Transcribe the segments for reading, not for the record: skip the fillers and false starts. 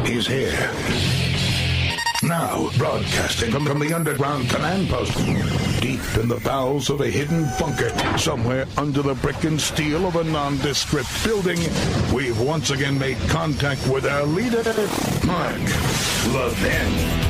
He's here. Now, broadcasting from the underground command post, deep in the bowels of a hidden bunker, somewhere under the brick and steel of a nondescript building, we've once again made contact with our leader, Mark Levin.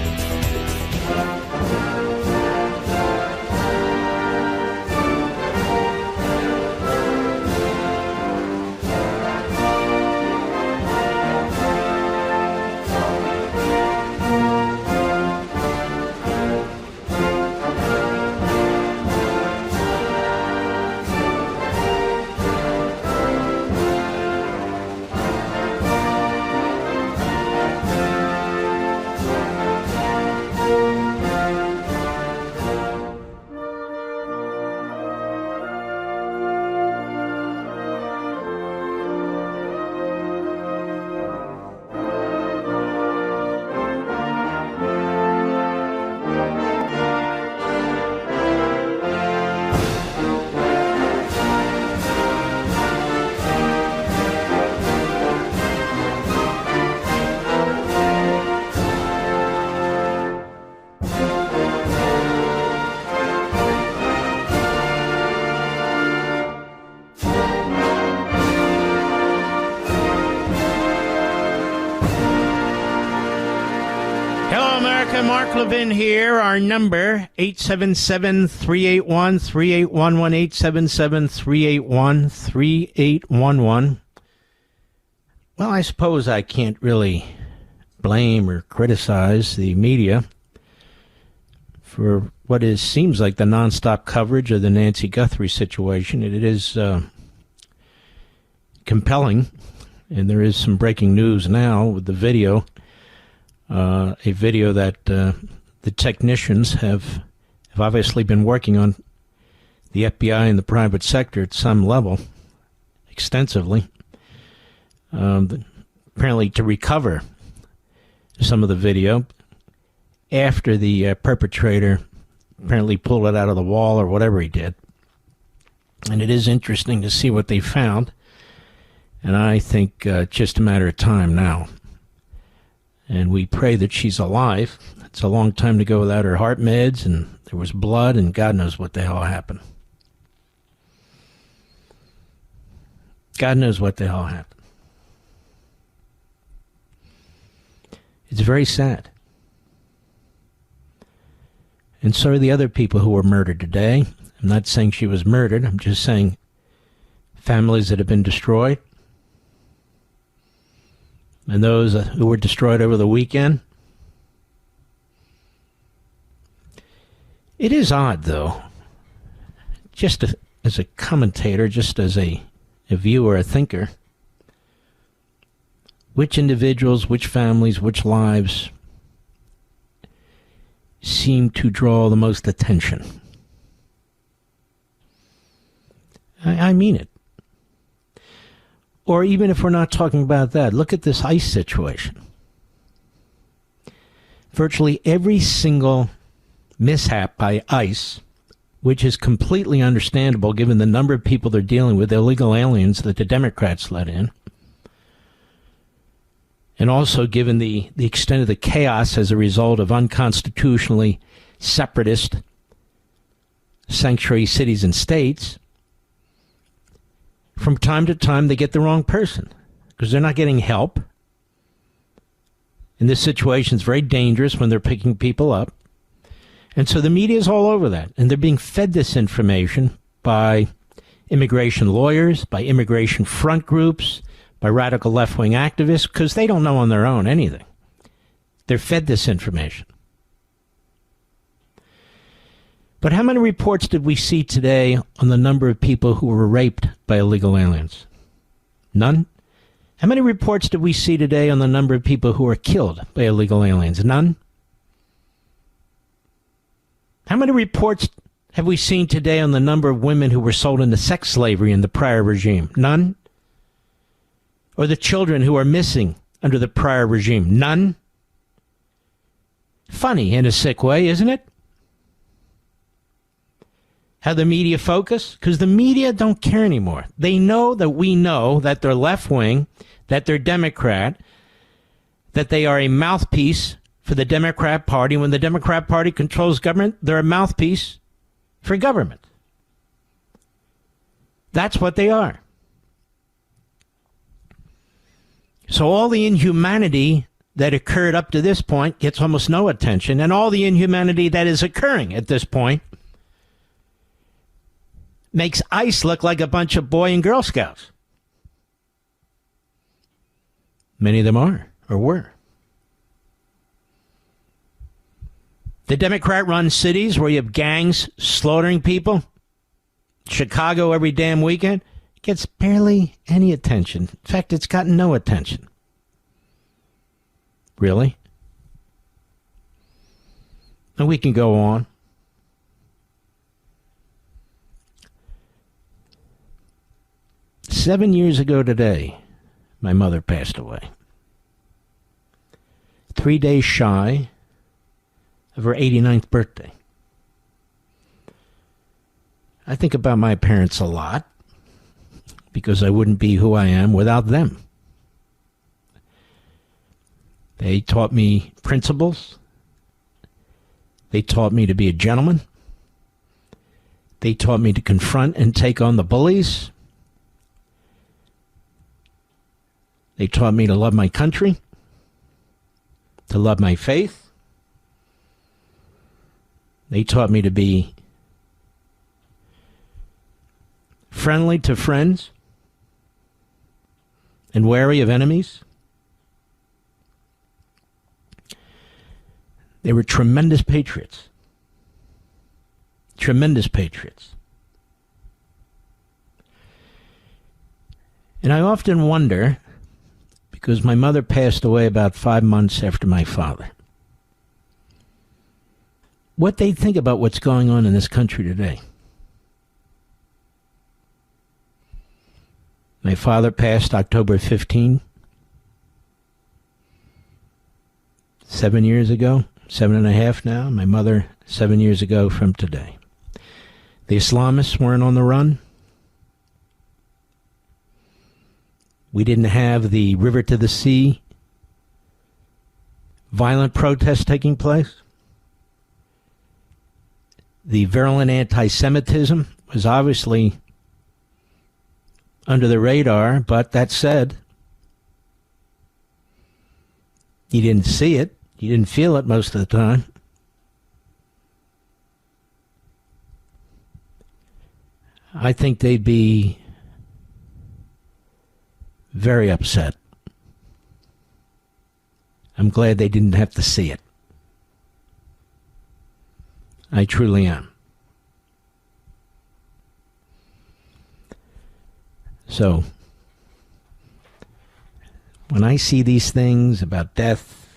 Mark Levin here. Our number, 877-381-3811, 877-381-3811. Well, I suppose I can't really blame or criticize the media for what seems like the nonstop coverage of the Nancy Guthrie situation. It is compelling, and there is some breaking news now with the video. A video that the technicians have obviously been working on, the FBI and the private sector at some level, extensively, apparently to recover some of the video after the perpetrator apparently pulled it out of the wall or whatever he did. And it is interesting to see what they found, and I think just a matter of time now. And we pray that she's alive. It's a long time to go without her heart meds, and there was blood, and God knows what the hell happened. God knows what the hell happened. It's very sad. And so are the other people who were murdered today. I'm not saying she was murdered. I'm just saying families that have been destroyed. And those who were destroyed over the weekend. It is odd, though, just as a commentator, just as a viewer, a thinker, which individuals, which families, which lives seem to draw the most attention. I mean it. Or even if we're not talking about that, look at this ICE situation. Virtually every single mishap by ICE, which is completely understandable given the number of people they're dealing with, illegal aliens that the Democrats let in, and also given the extent of the chaos as a result of unconstitutionally separatist sanctuary cities and states, from time to time, they get the wrong person because they're not getting help. And this situation is very dangerous when they're picking people up. And so the media is all over that. And they're being fed this information by immigration lawyers, by immigration front groups, by radical left-wing activists, because they don't know on their own anything. They're fed this information. But how many reports did we see today on the number of people who were raped by illegal aliens? None. How many reports did we see today on the number of people who were killed by illegal aliens? None. How many reports have we seen today on the number of women who were sold into sex slavery in the prior regime? None. Or the children who are missing under the prior regime? None. Funny in a sick way, isn't it? How the media focus? Because the media don't care anymore. They know that we know that they're left-wing, that they're Democrat, that they are a mouthpiece for the Democrat Party. When the Democrat Party controls government, they're a mouthpiece for government. That's what they are. So all the inhumanity that occurred up to this point gets almost no attention, and all the inhumanity that is occurring at this point makes ICE look like a bunch of Boy and Girl Scouts. Many of them are, or were. The Democrat-run cities where you have gangs slaughtering people, Chicago every damn weekend, gets barely any attention. In fact, it's gotten no attention. Really? And we can go on. Seven years ago today, my mother passed away. 3 days shy of her 89th birthday. I think about my parents a lot because I wouldn't be who I am without them. They taught me principles. They taught me to be a gentleman. They taught me to confront and take on the bullies. They taught me to love my country, to love my faith. They taught me to be friendly to friends and wary of enemies. They were tremendous patriots. Tremendous patriots. And I often wonder, because my mother passed away about 5 months after my father, what they think about what's going on in this country today. My father passed October 15, 7 years ago, 7.5 now. My mother, 7 years ago from today. The Islamists weren't on the run. We didn't have the river to the sea violent protests taking place. The virulent anti-Semitism was obviously under the radar, but that said, you didn't see it. You didn't feel it most of the time. I think they'd be very upset. I'm glad they didn't have to see it. I truly am. So, when I see these things about death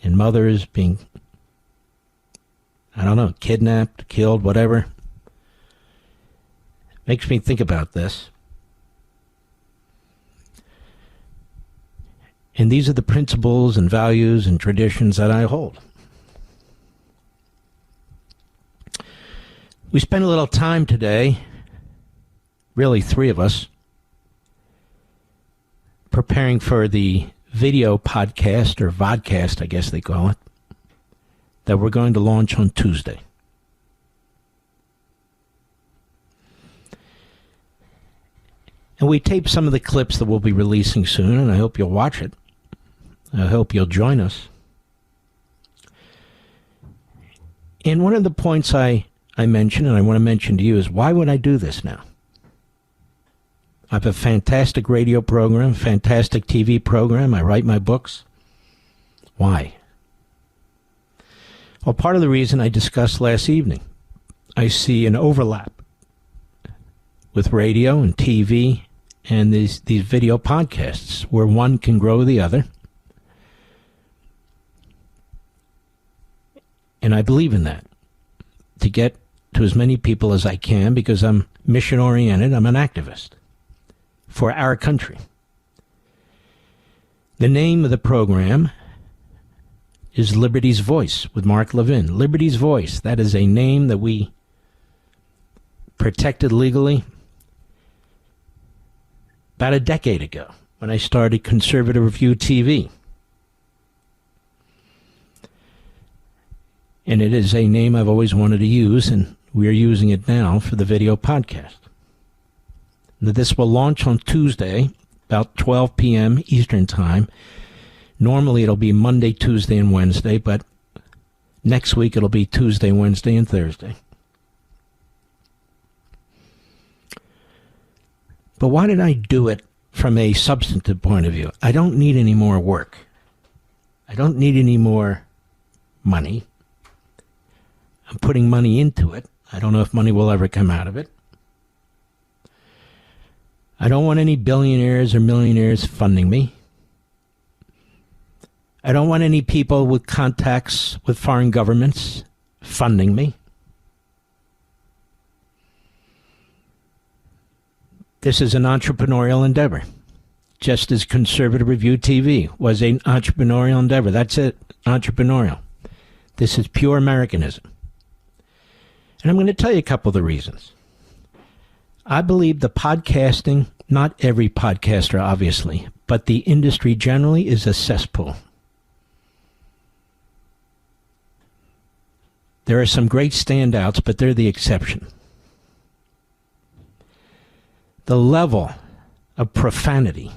and mothers being, I don't know, kidnapped, killed, whatever, it makes me think about this. And these are the principles and values and traditions that I hold. We spent a little time today, really 3 of us, preparing for the video podcast, or vodcast, I guess they call it, that we're going to launch on Tuesday. And we taped some of the clips that we'll be releasing soon, and I hope you'll watch it. I hope you'll join us. And one of the points I mentioned, and I want to mention to you, is why would I do this now? I have a fantastic radio program, fantastic TV program. I write my books. Why? Well, part of the reason I discussed last evening, I see an overlap with radio and TV and these video podcasts where one can grow the other. And I believe in that, to get to as many people as I can, because I'm mission-oriented. I'm an activist for our country. The name of the program is Liberty's Voice with Mark Levin. Liberty's Voice, that is a name that we protected legally about a decade ago when I started Conservative Review TV. And it is a name I've always wanted to use, and we are using it now for the video podcast. Now, this will launch on Tuesday, about 12 p.m. Eastern Time. Normally it'll be Monday, Tuesday, and Wednesday, but next week it'll be Tuesday, Wednesday, and Thursday. But why did I do it from a substantive point of view? I don't need any more work. I don't need any more money. I'm putting money into it. I don't know if money will ever come out of it. I don't want any billionaires or millionaires funding me. I don't want any people with contacts with foreign governments funding me. This is an entrepreneurial endeavor, just as Conservative Review TV was an entrepreneurial endeavor. That's it, entrepreneurial. This is pure Americanism. And I'm going to tell you a couple of the reasons. I believe the podcasting, not every podcaster obviously, but the industry generally is a cesspool. There are some great standouts, but they're the exception. The level of profanity,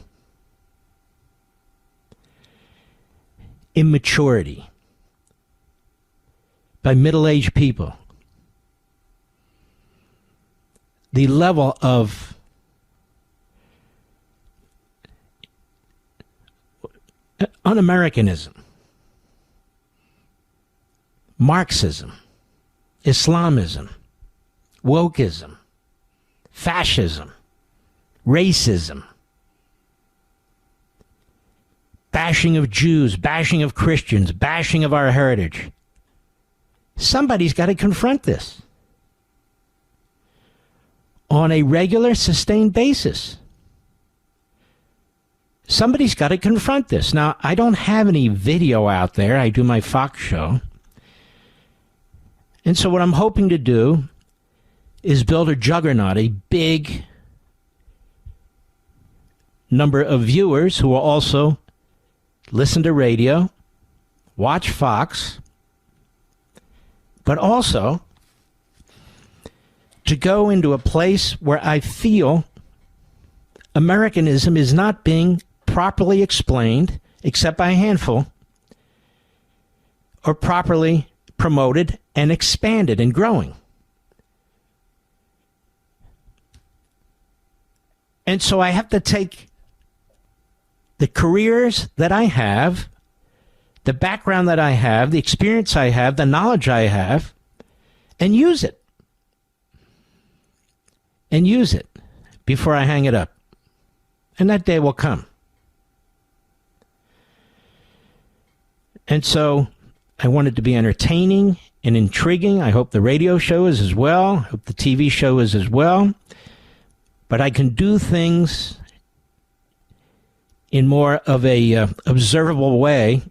immaturity by middle-aged people, the level of un-Americanism, Marxism, Islamism, wokeism, fascism, racism, bashing of Jews, bashing of Christians, bashing of our heritage. Somebody's got to confront this on a regular, sustained basis. Somebody's got to confront this. Now, I don't have any video out there. I do my Fox show. And so what I'm hoping to do is build a juggernaut, a big number of viewers who will also listen to radio, watch Fox, but also to go into a place where I feel Americanism is not being properly explained, except by a handful, or properly promoted and expanded and growing. And so I have to take the careers that I have, the background that I have, the experience I have, the knowledge I have, and use it. And use it before I hang it up. And that day will come. And so I want it to be entertaining and intriguing. I hope the radio show is as well. I hope the TV show is as well. But I can do things in more of a observable way,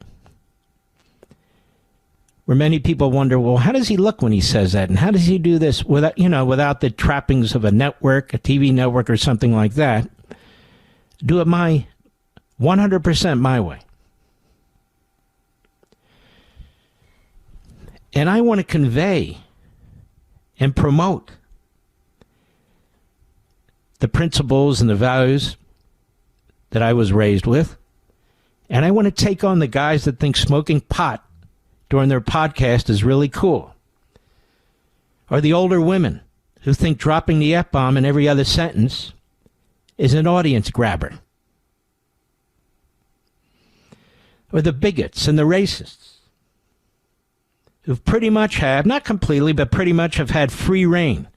where many people wonder, well, how does he look when he says that? And how does he do this without the trappings of a network, a TV network or something like that? Do it 100% my way. And I want to convey and promote the principles and the values that I was raised with. And I want to take on the guys that think smoking pot during their podcast is really cool. Or the older women who think dropping the F-bomb in every other sentence is an audience grabber. Or the bigots and the racists who pretty much have, not completely, but pretty much have had free reign.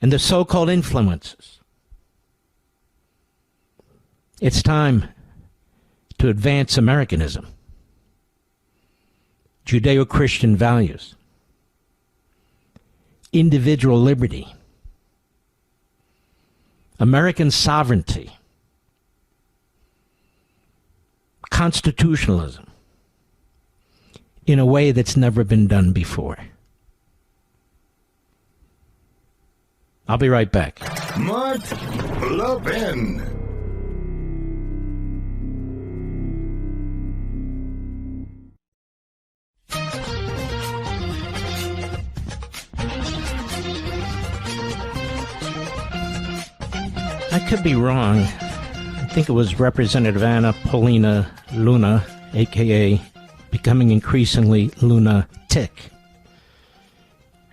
And the so-called influences. It's time to advance Americanism. Judeo-Christian values. Individual liberty. American sovereignty. Constitutionalism. In a way that's never been done before. I'll be right back. Mark Levin. could be wrong. I think it was Representative Anna Paulina Luna, a.k.a. becoming increasingly lunatic,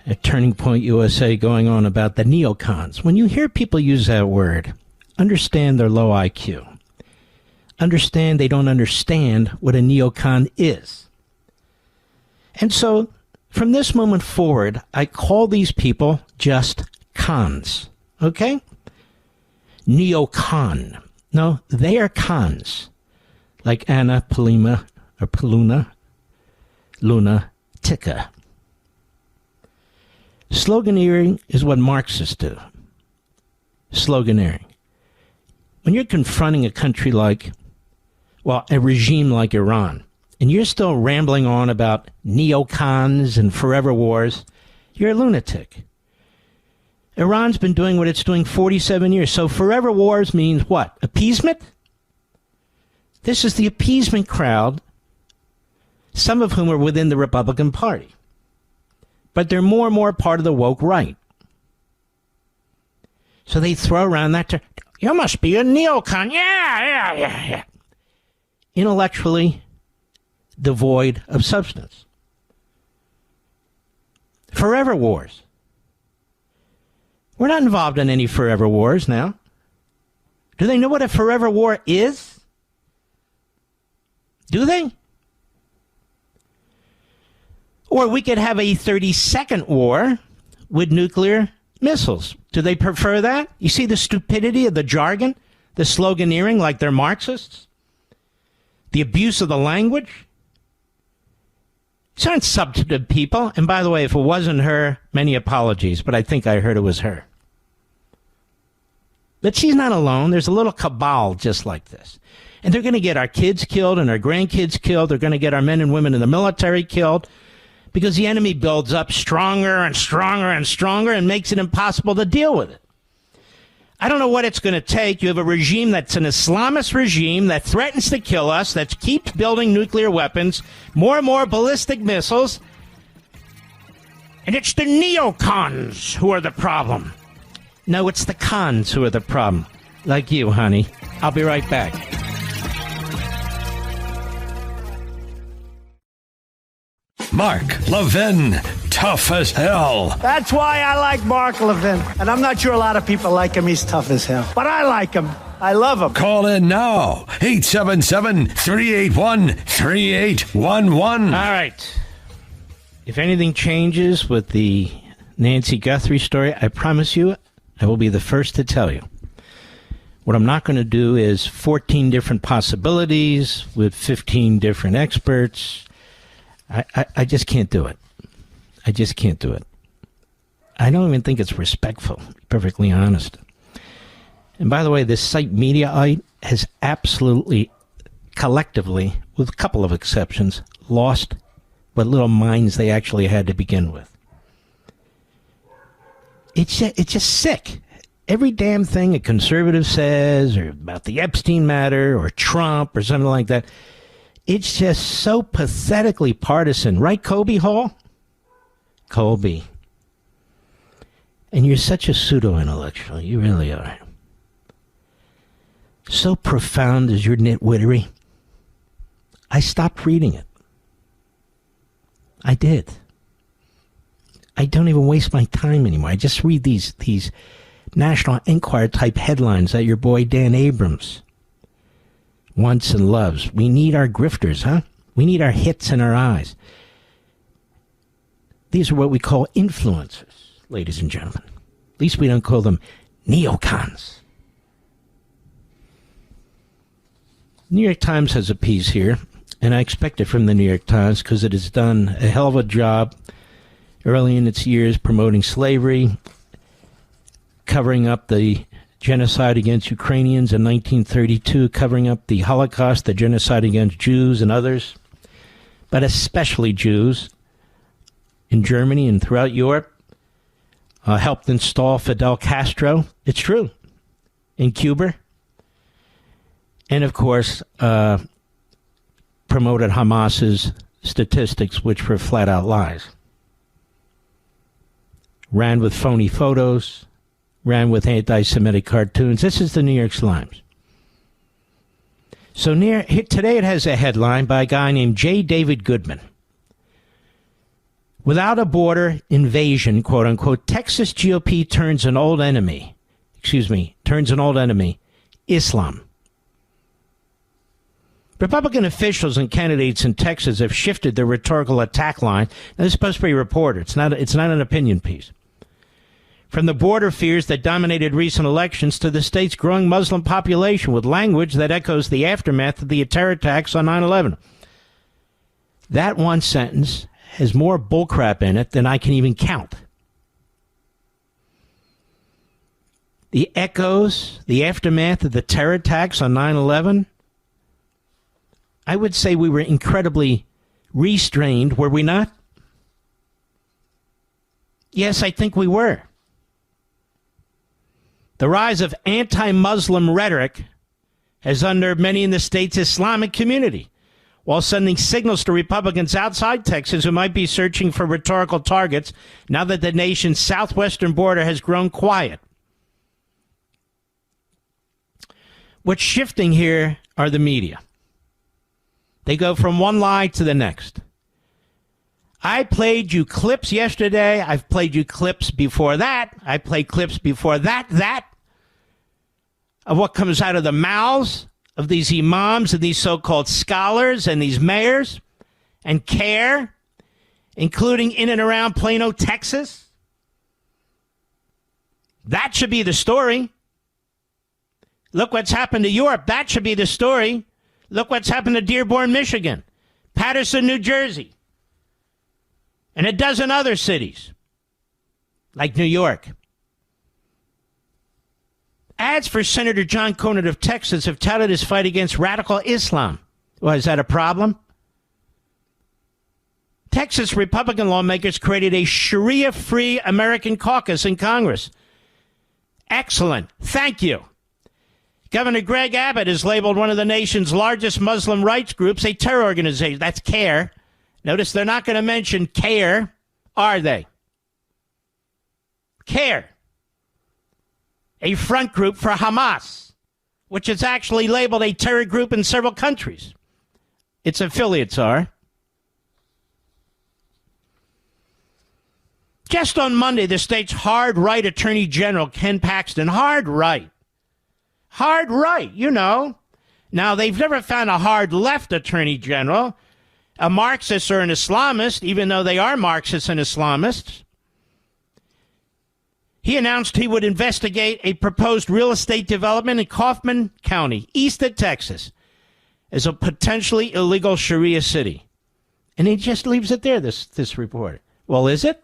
at Turning Point USA, going on about the neocons. When you hear people use that word, understand their low IQ. Understand they don't understand what a neocon is. And so, from this moment forward, I call these people just cons. Okay? Neocon. No, they are cons. Like Anna Palima, or Paluna, Luna Tica. Sloganeering is what Marxists do. Sloganeering. When you're confronting a country like, well, a regime like Iran, and you're still rambling on about neocons and forever wars, you're a lunatic. Iran's been doing what it's doing 47 years. So forever wars means what? Appeasement? This is the appeasement crowd, some of whom are within the Republican Party. But they're more and more part of the woke right. So they throw around that term. You must be a neocon. Yeah. Intellectually devoid of substance. Forever wars. We're not involved in any forever wars now. Do they know what a forever war is? Do they? Or we could have a 30-second war with nuclear missiles. Do they prefer that? You see the stupidity of the jargon, the sloganeering like they're Marxists? The abuse of the language? These aren't substantive people. And by the way, if it wasn't her, many apologies, but I think I heard it was her. But she's not alone. There's a little cabal just like this. And they're going to get our kids killed and our grandkids killed. They're going to get our men and women in the military killed because the enemy builds up stronger and stronger and stronger and makes it impossible to deal with it. I don't know what it's going to take. You have a regime that's an Islamist regime that threatens to kill us, that keeps building nuclear weapons, more and more ballistic missiles. And it's the neocons who are the problem. No, it's the cons who are the problem. Like you, honey. I'll be right back. Mark Levin, tough as hell. That's why I like Mark Levin. And I'm not sure a lot of people like him. He's tough as hell. But I like him. I love him. Call in now. 877-381-3811. All right. If anything changes with the Nancy Guthrie story, I promise you I will be the first to tell you. What I'm not going to do is 14 different possibilities with 15 different experts. I just can't do it. I just can't do it. I don't even think it's respectful, to be perfectly honest. And by the way, this site Mediaite has absolutely, collectively, with a couple of exceptions, lost what little minds they actually had to begin with. It's just sick. Every damn thing a conservative says, or about the Epstein matter, or Trump, or something like that, it's just so pathetically partisan. Right, Kobe Hall? Colby. And you're such a pseudo-intellectual. You really are. So profound is your nitwittery. I stopped reading it. I did. I don't even waste my time anymore. I just read these National Enquirer type headlines that your boy Dan Abrams wants and loves. We need our grifters, huh? We need our hits in our eyes. These are what we call influencers, ladies and gentlemen. At least we don't call them neocons. New York Times has a piece here, and I expect it from the New York Times because it has done a hell of a job early in its years promoting slavery, covering up the genocide against Ukrainians in 1932, covering up the Holocaust, the genocide against Jews and others, but especially Jews in Germany and throughout Europe, helped install Fidel Castro. It's true. In Cuba. And, of course, promoted Hamas's statistics, which were flat-out lies. Ran with phony photos, ran with anti-Semitic cartoons. This is the New York Slimes. So today it has a headline by a guy named J. David Goodman. Without a border invasion, quote unquote, Texas GOP turns an old enemy, Islam. Republican officials and candidates in Texas have shifted their rhetorical attack line. Now, this is supposed to be a reporter. It's not an opinion piece. From the border fears that dominated recent elections to the state's growing Muslim population with language that echoes the aftermath of the terror attacks on 9/11. That one sentence has more bullcrap in it than I can even count. The echoes, the aftermath of the terror attacks on 9/11, I would say we were incredibly restrained, were we not? Yes, I think we were. The rise of anti-Muslim rhetoric has unnerved many in the state's Islamic community, while sending signals to Republicans outside Texas who might be searching for rhetorical targets now that the nation's southwestern border has grown quiet. What's shifting here are the media. They go from one lie to the next. I played you clips yesterday. I've played you clips before that. I played clips before that, of what comes out of the mouths of these imams and these so-called scholars and these mayors and CARE, including in and around Plano, Texas. That should be the story. Look what's happened to Europe. That should be the story. Look what's happened to Dearborn, Michigan, Patterson, New Jersey, and a dozen other cities like New York. Ads for Senator John Cornyn of Texas have touted his fight against radical Islam. Well, is that a problem? Texas Republican lawmakers created a Sharia-free American caucus in Congress. Excellent. Thank you. Governor Greg Abbott has labeled one of the nation's largest Muslim rights groups a terror organization. That's CARE. Notice they're not going to mention CARE, are they? CARE. A front group for Hamas, which is actually labeled a terror group in several countries. Its affiliates are. Just on Monday, the state's hard-right Attorney General, Ken Paxton, hard-right, you know. Now, they've never found a hard-left Attorney General, a Marxist or an Islamist, even though they are Marxists and Islamists. He announced he would investigate a proposed real estate development in Kaufman County, east of Texas, as a potentially illegal Sharia city. And he just leaves it there, this reporter. Well, is it?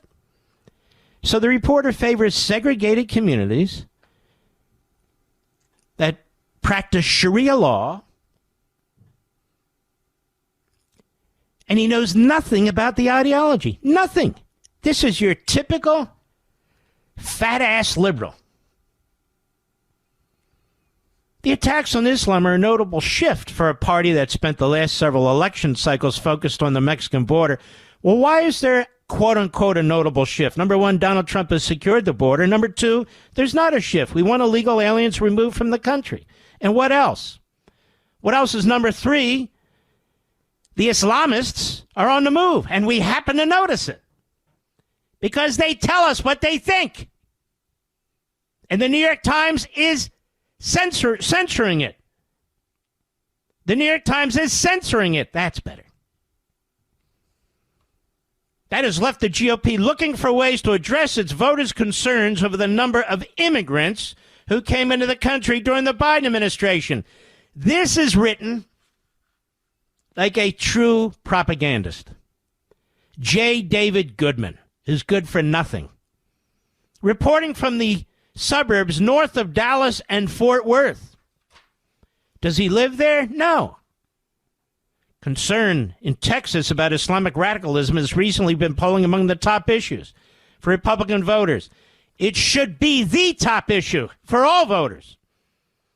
So the reporter favors segregated communities that practice Sharia law, and he knows nothing about the ideology. Nothing. This is your typical fat-ass liberal. The attacks on Islam are a notable shift for a party that spent the last several election cycles focused on the Mexican border. Well, why is there, quote-unquote, a notable shift? Number one, Donald Trump has secured the border. Number two, there's not a shift. We want illegal aliens removed from the country. And what else? What else is number three? The Islamists are on the move, and we happen to notice it because they tell us what they think. And the New York Times is censoring it. The New York Times is censoring it. That's better. That has left the GOP looking for ways to address its voters' concerns over the number of immigrants who came into the country during the Biden administration. This is written like a true propagandist. J. David Goodman is good for nothing. Reporting from the suburbs north of Dallas and Fort Worth. Does he live there? No. Concern in Texas about Islamic radicalism has recently been polling among the top issues for Republican voters. It should be the top issue for all voters.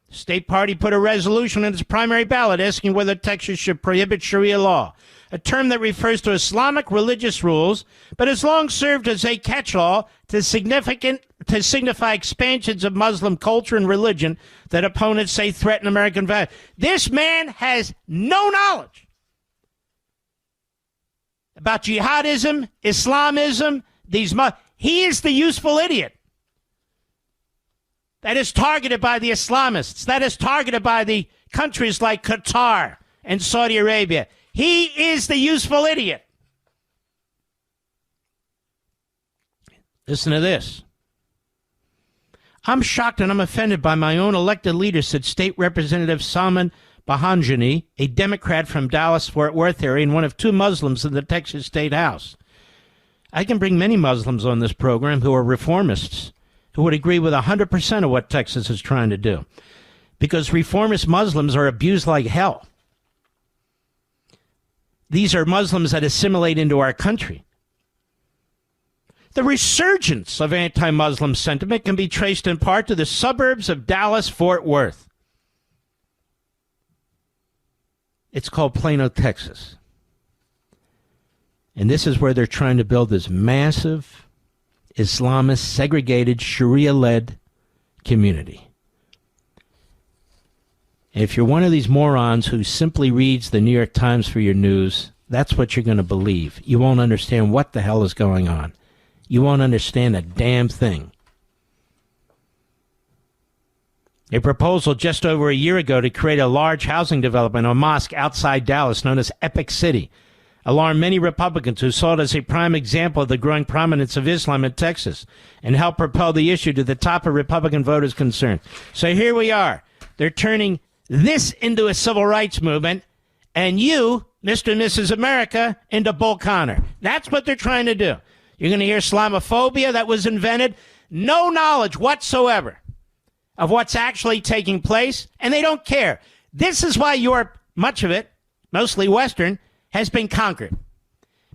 State party put a resolution in its primary ballot asking whether Texas should prohibit Sharia law, a term that refers to Islamic religious rules, but has long served as a catch-all to signify expansions of Muslim culture and religion that opponents say threaten American values. This man has no knowledge about jihadism, Islamism, he is the useful idiot that is targeted by the Islamists, that is targeted by the countries like Qatar and Saudi Arabia. He is the useful idiot. Listen to this. I'm shocked and I'm offended by my own elected leader, said State Representative Salman Bahanjani, a Democrat from Dallas-Fort Worth area and one of two Muslims in the Texas State House. I can bring many Muslims on this program who are reformists, who would agree with 100% of what Texas is trying to do, because reformist Muslims are abused like hell. These are Muslims that assimilate into our country. The resurgence of anti-Muslim sentiment can be traced in part to the suburbs of Dallas-Fort Worth. It's called Plano, Texas. And this is where they're trying to build this massive Islamist, segregated, Sharia-led community. If you're one of these morons who simply reads the New York Times for your news, that's what you're going to believe. You won't understand what the hell is going on. You won't understand a damn thing. A proposal just over a year ago to create a large housing development, a mosque outside Dallas known as Epic City, alarmed many Republicans who saw it as a prime example of the growing prominence of Islam in Texas and helped propel the issue to the top of Republican voters' concern. So here we are. They're turning this into a civil rights movement, and you, Mr. and Mrs. America, into Bull Connor. That's what they're trying to do. You're going to hear Islamophobia that was invented. No knowledge whatsoever of what's actually taking place, and they don't care. This is why Europe, much of it, mostly Western, has been conquered.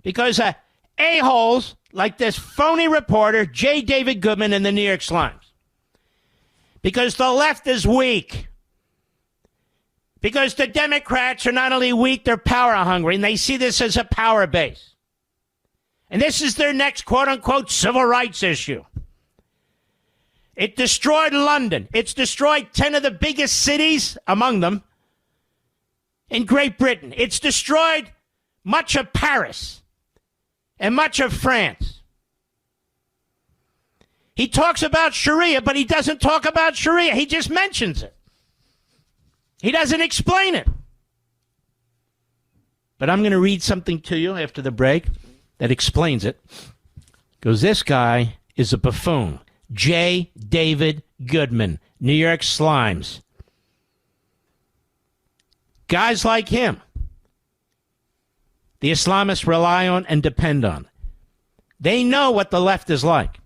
Because a-holes like this phony reporter, J. David Goodman in the New York Slimes. Because the left is weak. Because the Democrats are not only weak, they're power hungry, and they see this as a power base. And this is their next quote-unquote civil rights issue. It destroyed London. It's destroyed 10 of the biggest cities, among them, in Great Britain. It's destroyed much of Paris and much of France. He talks about Sharia, but he doesn't talk about Sharia. He just mentions it. He doesn't explain it. But I'm going to read something to you after the break that explains it. Because this guy is a buffoon. J. David Goodman, New York Slimes. Guys like him, the Islamists rely on and depend on. They know what the left is like.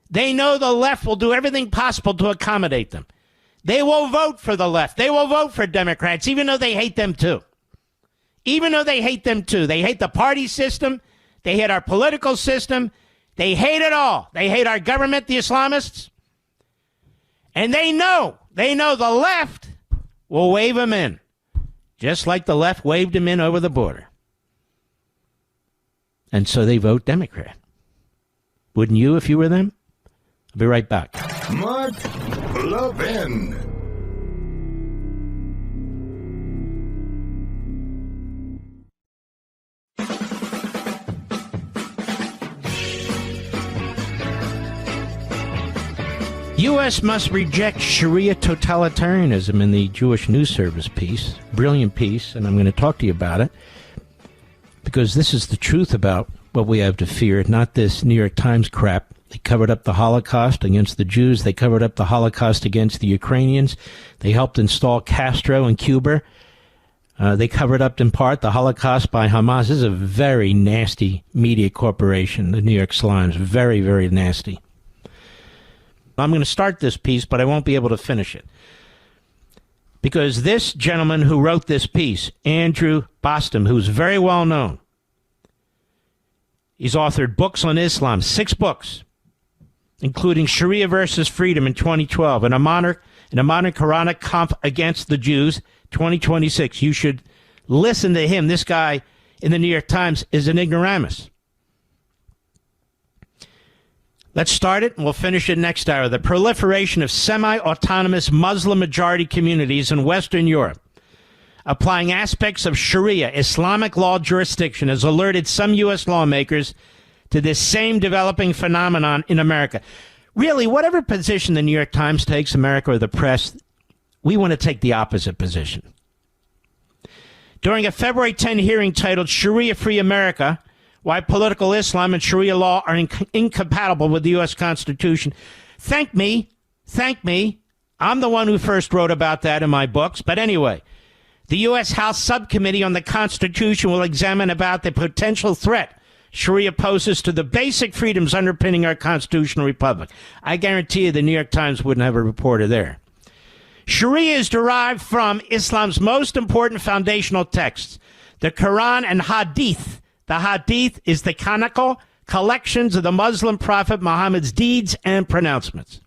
They know the left will do everything possible to accommodate them. They will vote for the left. They will vote for Democrats, even though they hate them too. Even though they hate them too. They hate the party system. They hate our political system. They hate it all. They hate our government, the Islamists. And they know the left will wave them in, just like the left waved them in over the border. And so they vote Democrat. Wouldn't you if you were them? I'll be right back. Mark Levin. U.S. must reject Sharia totalitarianism in the Jewish News Service piece. Brilliant piece, and I'm going to talk to you about it. Because this is the truth about what we have to fear, not this New York Times crap. They covered up the Holocaust against the Jews. They covered up the Holocaust against the Ukrainians. They helped install Castro in Cuba. They covered up, in part, the Holocaust by Hamas. This is a very nasty media corporation, the New York Slimes. Very, very nasty. I'm going to start this piece, but I won't be able to finish it. Because this gentleman who wrote this piece, Andrew Bostom, who's very well known, he's authored books on Islam, 6 books, including Sharia versus Freedom in 2012, and a in a modern Quranic conf against the Jews, 2026. You should listen to him. This guy in the New York Times is an ignoramus. Let's start it, and we'll finish it next hour. The proliferation of semi-autonomous Muslim-majority communities in Western Europe, applying aspects of Sharia, Islamic law jurisdiction, has alerted some U.S. lawmakers to this same developing phenomenon in America. Really, whatever position the New York Times takes, America or the press, we want to take the opposite position. During a February 10 hearing titled Sharia-Free America, Why Political Islam and Sharia Law Are Incompatible with the U.S. Constitution, thank me, I'm the one who first wrote about that in my books. But anyway, the U.S. House Subcommittee on the Constitution will examine about the potential threat Sharia poses to the basic freedoms underpinning our constitutional republic. I guarantee you the New York Times wouldn't have a reporter there. Sharia is derived from Islam's most important foundational texts, the Quran and Hadith. The Hadith is the canonical collections of the Muslim prophet Muhammad's deeds and pronouncements,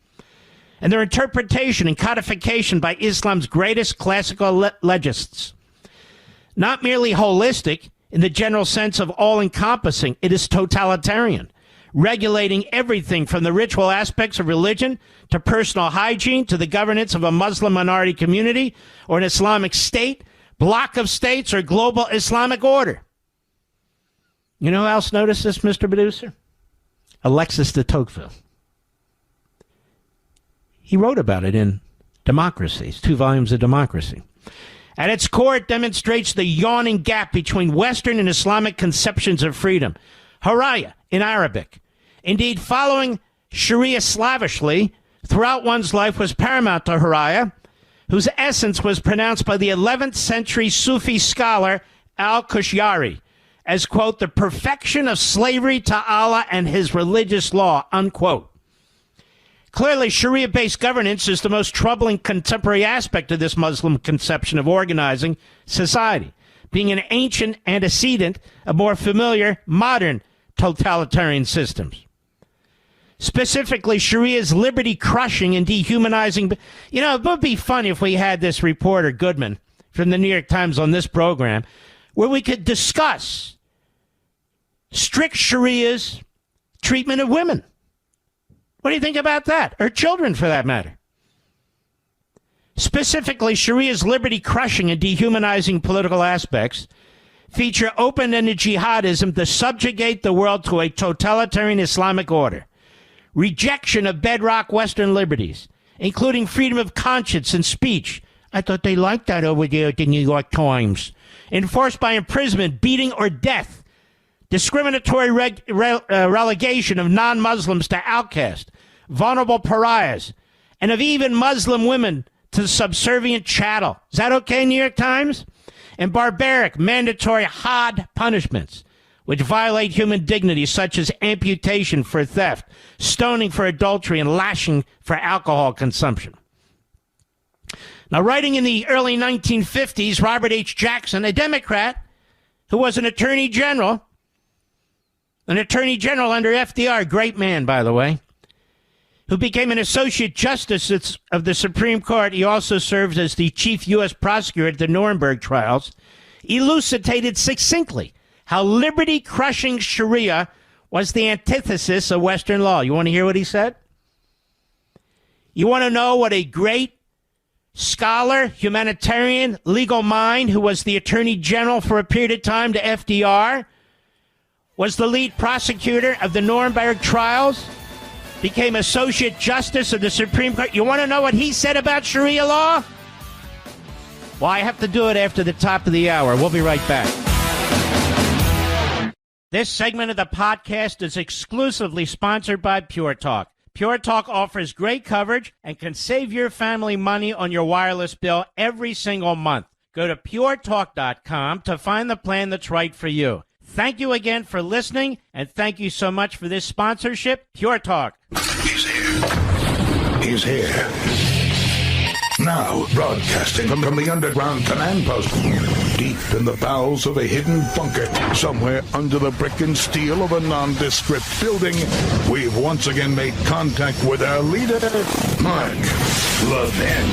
and their interpretation and codification by Islam's greatest classical legists. Not merely holistic in the general sense of all-encompassing, it is totalitarian, regulating everything from the ritual aspects of religion to personal hygiene to the governance of a Muslim minority community or an Islamic state, bloc of states, or global Islamic order. You know who else noticed this, Mr. Producer? Alexis de Tocqueville. He wrote about it in Democracies, 2 volumes of Democracy. At its core, it demonstrates the yawning gap between Western and Islamic conceptions of freedom. Haraya in Arabic. Indeed, following Sharia slavishly throughout one's life was paramount to Haraya, whose essence was pronounced by the 11th century Sufi scholar al-Kushyari as, quote, the perfection of slavery to Allah and his religious law, unquote. Clearly, Sharia-based governance is the most troubling contemporary aspect of this Muslim conception of organizing society, being an ancient antecedent of more familiar modern totalitarian systems. Specifically, Sharia's liberty-crushing and dehumanizing. You know, it would be fun if we had this reporter, Goodman, from the New York Times on this program, where we could discuss strict Sharia's treatment of women. What do you think about that? Or children, for that matter? Specifically, Sharia's liberty-crushing and dehumanizing political aspects feature open-ended jihadism to subjugate the world to a totalitarian Islamic order, rejection of bedrock Western liberties, including freedom of conscience and speech. I thought they liked that over there at the New York Times. Enforced by imprisonment, beating, or death. Discriminatory relegation of non-Muslims to outcast, vulnerable pariahs, and of even Muslim women to subservient chattel. Is that okay, New York Times? And barbaric, mandatory had punishments, which violate human dignity, such as amputation for theft, stoning for adultery, and lashing for alcohol consumption. Now, writing in the early 1950s, Robert H. Jackson, a Democrat who was an attorney general under FDR, great man, by the way, who became an associate justice of the Supreme Court. He also served as the chief U.S. prosecutor at the Nuremberg trials, elucidated succinctly how liberty-crushing Sharia was the antithesis of Western law. You want to hear what he said? You want to know what a great scholar, humanitarian, legal mind, who was the attorney general for a period of time to FDR, was the lead prosecutor of the Nuremberg trials, became associate justice of the Supreme Court. You want to know what he said about Sharia law? Well, I have to do it after the top of the hour. We'll be right back. This segment of the podcast is exclusively sponsored by Pure Talk. Pure Talk offers great coverage and can save your family money on your wireless bill every single month. Go to puretalk.com to find the plan that's right for you. Thank you again for listening, and thank you so much for this sponsorship, Pure Talk. He's here. He's here. Now, broadcasting from the underground command post, Deep in the bowels of a hidden bunker, somewhere under the brick and steel of a nondescript building, we've once again made contact with our leader, Mark Levin.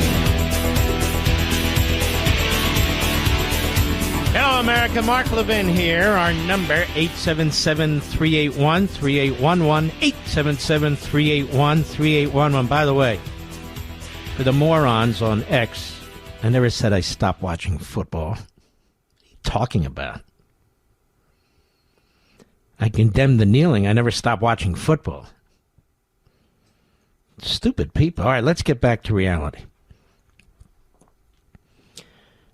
Hello, America. Mark Levin here. Our number, 877-381-3811, 877-381-3811. By the way, for the morons on X, I never said I stopped watching football. What are you talking about? I condemned the kneeling. I never stopped watching football. Stupid people. All right, let's get back to reality.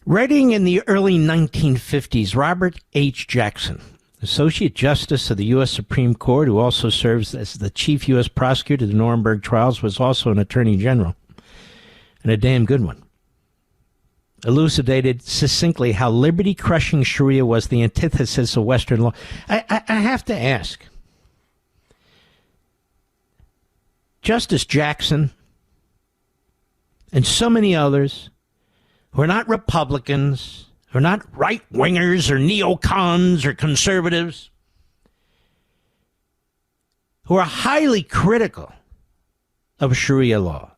Writing in the early 1950s, Robert H. Jackson, Associate Justice of the U.S. Supreme Court, who also serves as the Chief U.S. Prosecutor of the Nuremberg trials, was also an Attorney General, and a damn good one, elucidated succinctly how liberty-crushing Sharia was the antithesis of Western law. I have to ask, Justice Jackson and so many others who are not Republicans, who are not right-wingers or neocons or conservatives, who are highly critical of Sharia law,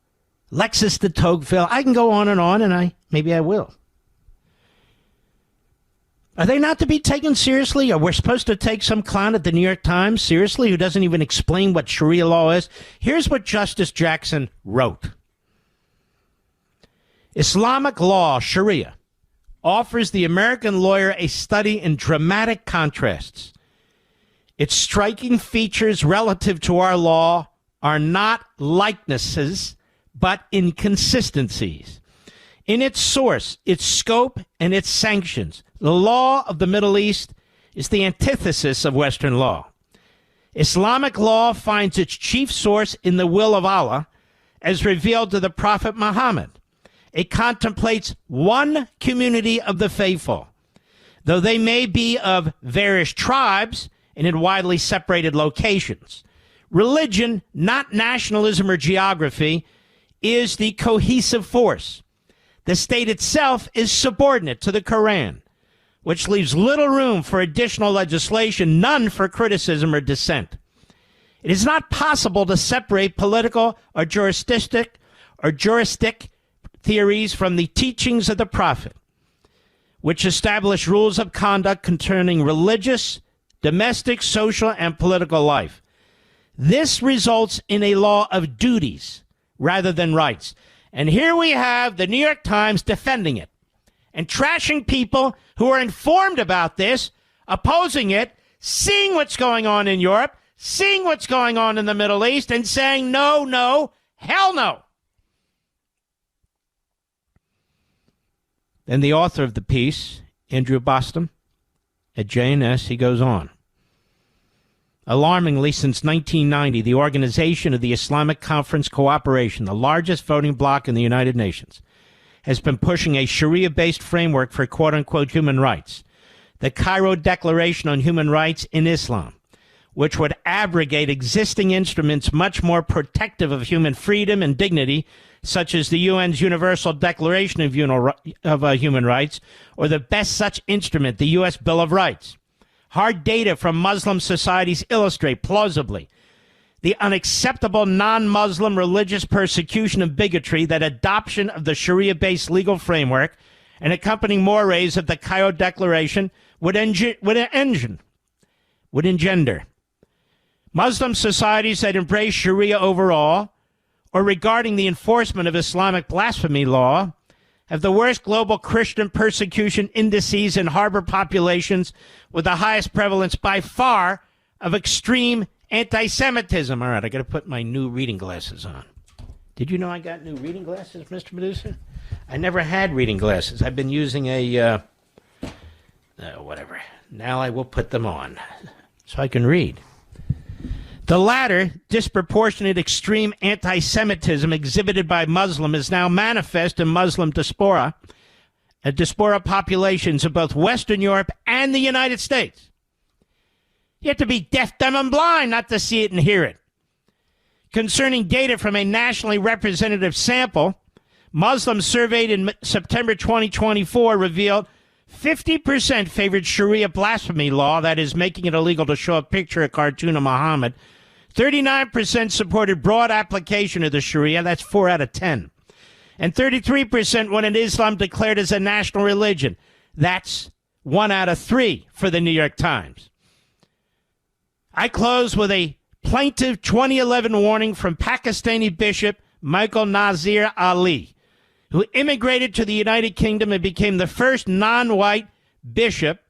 Lexis de Tocqueville, I can go on, and maybe I will. Are they not to be taken seriously? Are we supposed to take some clown at the New York Times seriously who doesn't even explain what Sharia law is? Here's what Justice Jackson wrote. Islamic law, Sharia, offers the American lawyer a study in dramatic contrasts. Its striking features relative to our law are not likenesses, but inconsistencies. In its source, its scope, and its sanctions, the law of the Middle East is the antithesis of Western law. Islamic law finds its chief source in the will of Allah, as revealed to the Prophet Muhammad. It contemplates one community of the faithful, though they may be of various tribes and in widely separated locations. Religion, not nationalism or geography, is the cohesive force. The state itself is subordinate to the Quran, which leaves little room for additional legislation, none for criticism or dissent. It is not possible to separate political or juristic theories from the teachings of the Prophet, which establish rules of conduct concerning religious, domestic, social, and political life. This results in a law of duties rather than rights. And here we have the New York Times defending it and trashing people who are informed about this, opposing it, seeing what's going on in Europe, seeing what's going on in the Middle East, and saying no, no, hell no. And the author of the piece, Andrew Bostom, at JNS, he goes on. Alarmingly, since 1990, the Organization of the Islamic Conference Cooperation, the largest voting bloc in the United Nations, has been pushing a Sharia-based framework for quote-unquote human rights. The Cairo Declaration on Human Rights in Islam, which would abrogate existing instruments much more protective of human freedom and dignity, such as the UN's Universal Declaration of Human Rights, or the best such instrument, the U.S. Bill of Rights. Hard data from Muslim societies illustrate plausibly the unacceptable non-Muslim religious persecution and bigotry that adoption of the Sharia-based legal framework and accompanying mores of the Cairo Declaration would engender. Muslim societies that embrace Sharia overall, or regarding the enforcement of Islamic blasphemy law, have the worst global Christian persecution indices and harbor populations with the highest prevalence by far of extreme anti-Semitism. All right, I got to put my new reading glasses on. Did you know I got new reading glasses, Mr. Producer? I never had reading glasses. I've been using whatever. Now I will put them on so I can read. The latter, disproportionate extreme anti-Semitism exhibited by Muslim, is now manifest in Muslim diaspora populations of both Western Europe and the United States. You have to be deaf, dumb, and blind not to see it and hear it. Concerning data from a nationally representative sample, Muslims surveyed in September 2024 revealed 50% favored Sharia blasphemy law, that is, making it illegal to show a picture or cartoon of Muhammad. 39% supported broad application of the Sharia, that's 4 out of 10. And 33% wanted Islam declared as a national religion. That's 1 out of 3 for the New York Times. I close with a plaintive 2011 warning from Pakistani Bishop Michael Nazir Ali, who immigrated to the United Kingdom and became the first non-white bishop,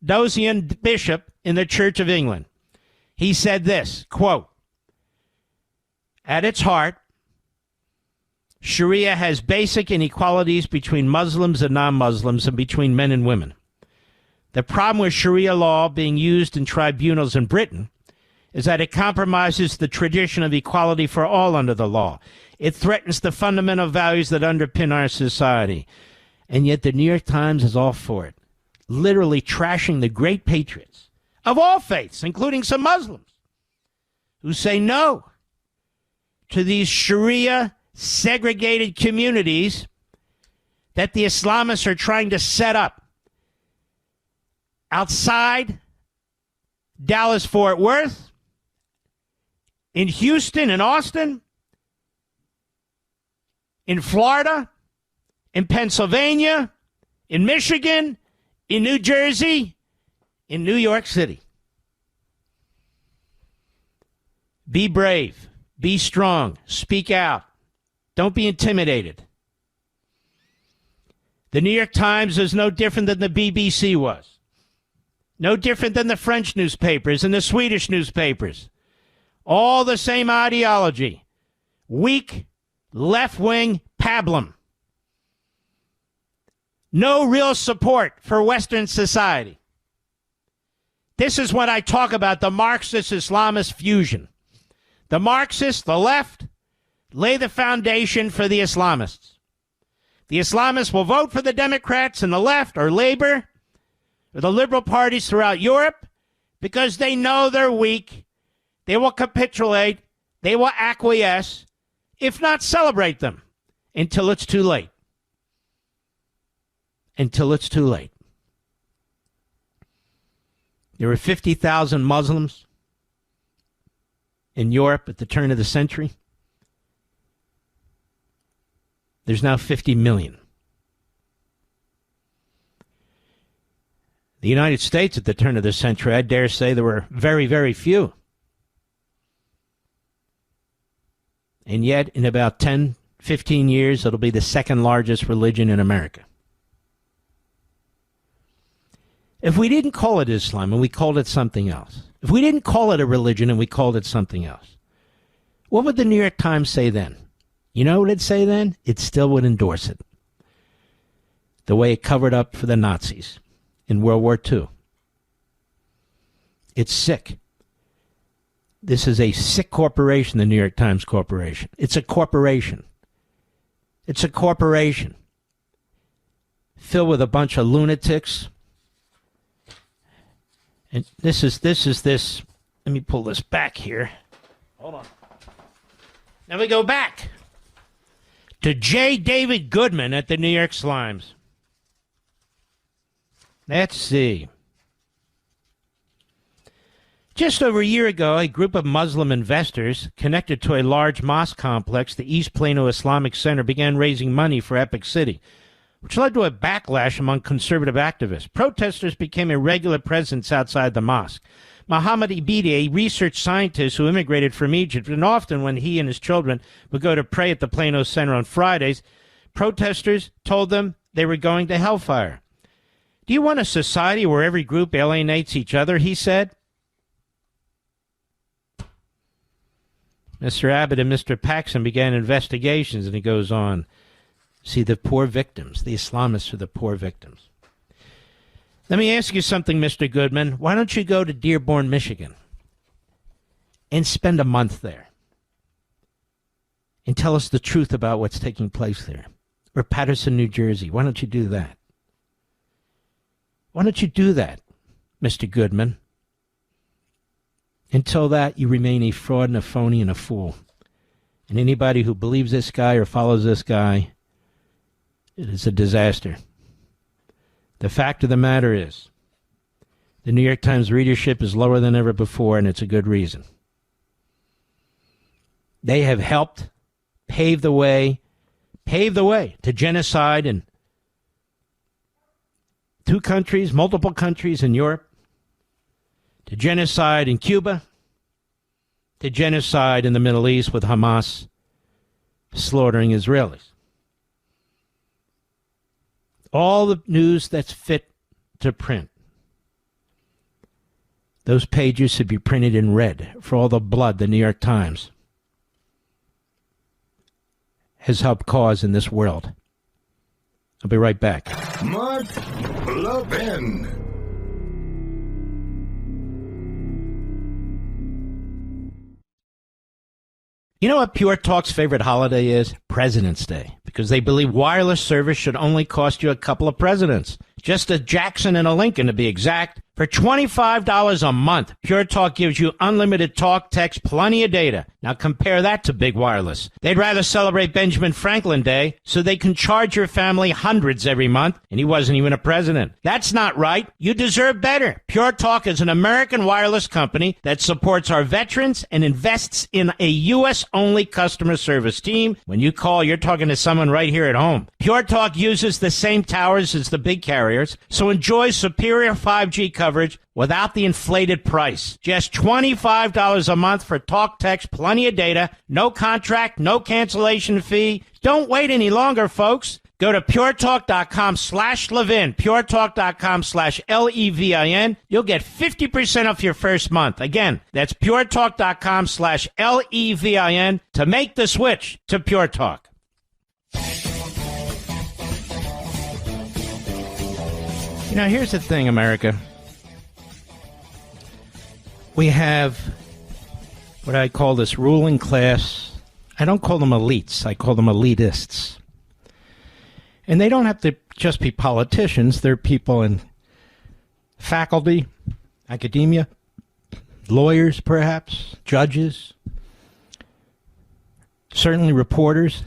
Dosian bishop, in the Church of England. He said this, quote, "At its heart, Sharia has basic inequalities between Muslims and non-Muslims and between men and women. The problem with Sharia law being used in tribunals in Britain is that it compromises the tradition of equality for all under the law. It threatens the fundamental values that underpin our society." And yet the New York Times is all for it, literally trashing the great patriots of all faiths, including some Muslims, who say no to these Sharia segregated communities that the Islamists are trying to set up outside Dallas-Fort Worth, in Houston and Austin, in Florida, in Pennsylvania, in Michigan, in New Jersey, in New York City. Be brave. Be strong. Speak out. Don't be intimidated. The New York Times is no different than the BBC was. No different than the French newspapers and the Swedish newspapers. All the same ideology. Weak, left-wing pablum. No real support for Western society. This is when I talk about the Marxist-Islamist fusion. The Marxists, the left, lay the foundation for the Islamists. The Islamists will vote for the Democrats and the left, or Labor, or the liberal parties throughout Europe, because they know they're weak. They will capitulate. They will acquiesce, if not celebrate them, until it's too late. Until it's too late. There were 50,000 Muslims in Europe at the turn of the century. There's now 50 million. The United States at the turn of the century, I dare say there were very, very few. And yet, in about 10, 15 years, it'll be the second largest religion in America. If we didn't call it Islam and we called it something else, if we didn't call it a religion and we called it something else, what would the New York Times say then? You know what it'd say then? It still would endorse it. The way it covered up for the Nazis in World War II. It's sick. This is a sick corporation, the New York Times Corporation. It's a corporation. It's a corporation filled with a bunch of lunatics. And this. Let me pull this back here. Hold on. Now we go back to J. David Goodman at the New York Slimes. Let's see. Just over a year ago, a group of Muslim investors connected to a large mosque complex, the East Plano Islamic Center, began raising money for Epic City, which led to a backlash among conservative activists. Protesters became a regular presence outside the mosque. Muhammad Ibidi, a research scientist who immigrated from Egypt, and often when he and his children would go to pray at the Plano Center on Fridays, protesters told them they were going to hellfire. "Do you want a society where every group alienates each other?" he said. Mr. Abbott and Mr. Paxson began investigations, and he goes on. See, the poor victims, the Islamists are the poor victims. Let me ask you something, Mr. Goodman. Why don't you go to Dearborn, Michigan, and spend a month there and tell us the truth about what's taking place there? Or Patterson, New Jersey. Why don't you do that? Why don't you do that, Mr. Goodman? Until that, you remain a fraud and a phony and a fool. And anybody who believes this guy or follows this guy, it is a disaster. The fact of the matter is, the New York Times readership is lower than ever before, and it's a good reason. They have helped pave the way to genocide in multiple countries in Europe, to genocide in Cuba, to genocide in the Middle East with Hamas slaughtering Israelis. All the news that's fit to print. Those pages should be printed in red for all the blood the New York Times has helped cause in this world. I'll be right back. Mark Levin. You know what Pure Talk's favorite holiday is? President's Day. Because they believe wireless service should only cost you a couple of presidents. Just a Jackson and a Lincoln, to be exact. For $25 a month, Pure Talk gives you unlimited talk, text, plenty of data. Now compare that to Big Wireless. They'd rather celebrate Benjamin Franklin Day so they can charge your family hundreds every month, and he wasn't even a president. That's not right. You deserve better. Pure Talk is an American wireless company that supports our veterans and invests in a U.S.-only customer service team. When you call, you're talking to someone right here at home. Pure Talk uses the same towers as the big carriers, so enjoy superior 5G coverage without the inflated price. Just $25 a month for talk, text, plenty of data, no contract, no cancellation fee. Don't wait any longer, folks. Go to puretalk.com/Levin, puretalk.com/Levin. You'll get 50% off your first month. Again, that's puretalk.com/Levin to make the switch to Pure Talk. You know, here's the thing, America. We have what I call this ruling class. I don't call them elites. I call them elitists. And they don't have to just be politicians. They're people in faculty, academia, lawyers, perhaps, judges, certainly reporters.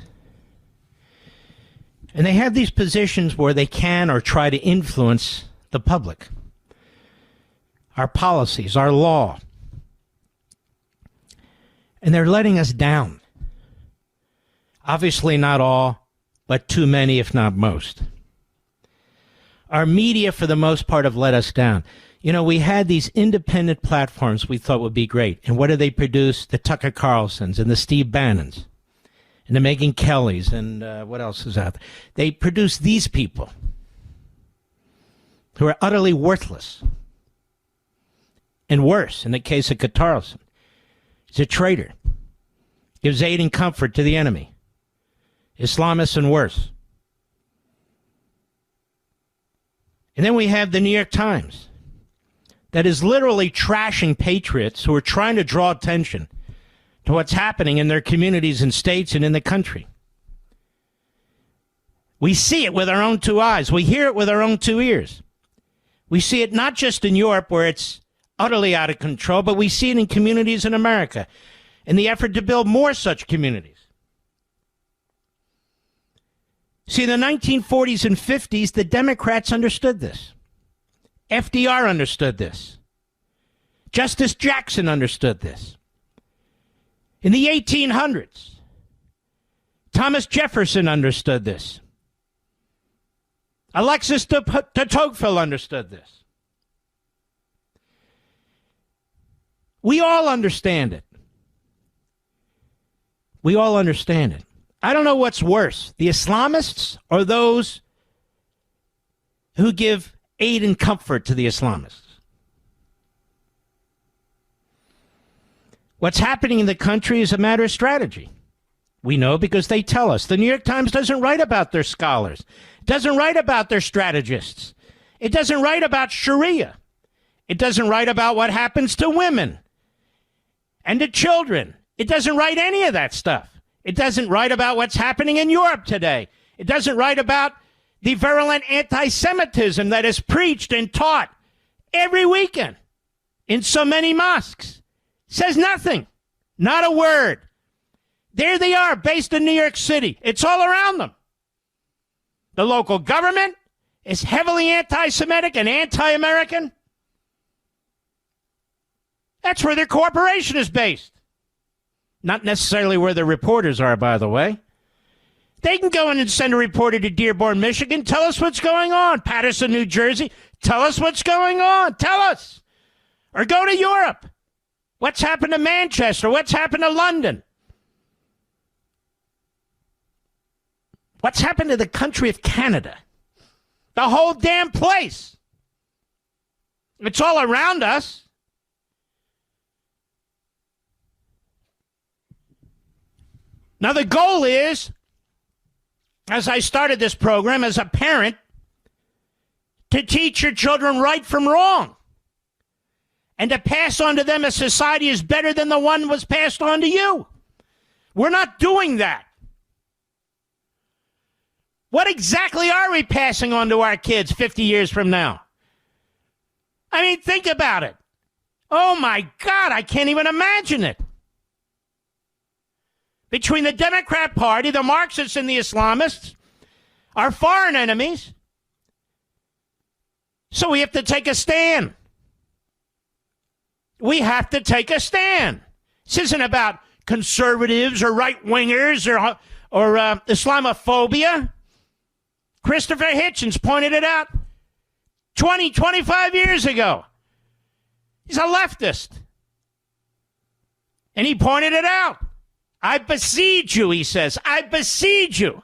And they have these positions where they can or try to influence the public, our policies, our law. And they're letting us down. Obviously not all, but too many, if not most. Our media, for the most part, have let us down. You know, we had these independent platforms we thought would be great. And what do they produce? The Tucker Carlsons and the Steve Bannons and the Megyn Kellys and what else is out there? They produce these people who are utterly worthless. And worse, in the case of Carlson, he's a traitor. Gives aid and comfort to the enemy. Islamists and worse. And then we have the New York Times that is literally trashing patriots who are trying to draw attention to what's happening in their communities and states and in the country. We see it with our own two eyes. We hear it with our own two ears. We see it not just in Europe where it's utterly out of control, but we see it in communities in America in the effort to build more such communities. See, in the 1940s and 50s, the Democrats understood this. FDR understood this. Justice Jackson understood this. In the 1800s, Thomas Jefferson understood this. Alexis de Tocqueville understood this. We all understand it. We all understand it. I don't know what's worse, the Islamists or those who give aid and comfort to the Islamists. What's happening in the country is a matter of strategy. We know because they tell us. The New York Times doesn't write about their scholars. It doesn't write about their strategists. It doesn't write about Sharia. It doesn't write about what happens to women and to children. It doesn't write any of that stuff. It doesn't write about what's happening in Europe today. It doesn't write about the virulent anti-Semitism that is preached and taught every weekend in so many mosques. It says nothing. Not a word. There they are, based in New York City. It's all around them. The local government is heavily anti-Semitic and anti-American, that's where their corporation is based. Not necessarily where the reporters are, by the way. They can go in and send a reporter to Dearborn, Michigan. Tell us what's going on. Paterson, New Jersey. Tell us what's going on. Tell us. Or go to Europe. What's happened to Manchester? What's happened to London? What's happened to the country of Canada? The whole damn place. It's all around us. Now, the goal is, as I started this program, as a parent, to teach your children right from wrong and to pass on to them a society is better than the one was passed on to you. We're not doing that. What exactly are we passing on to our kids 50 years from now? I mean, think about it. Oh, my God, I can't even imagine it. Between the Democrat Party, the Marxists, and the Islamists, our foreign enemies. So we have to take a stand. We have to take a stand. This isn't about conservatives or right-wingers or Islamophobia. Christopher Hitchens pointed it out 25 years ago. He's a leftist. And he pointed it out. I beseech you, he says. I beseech you.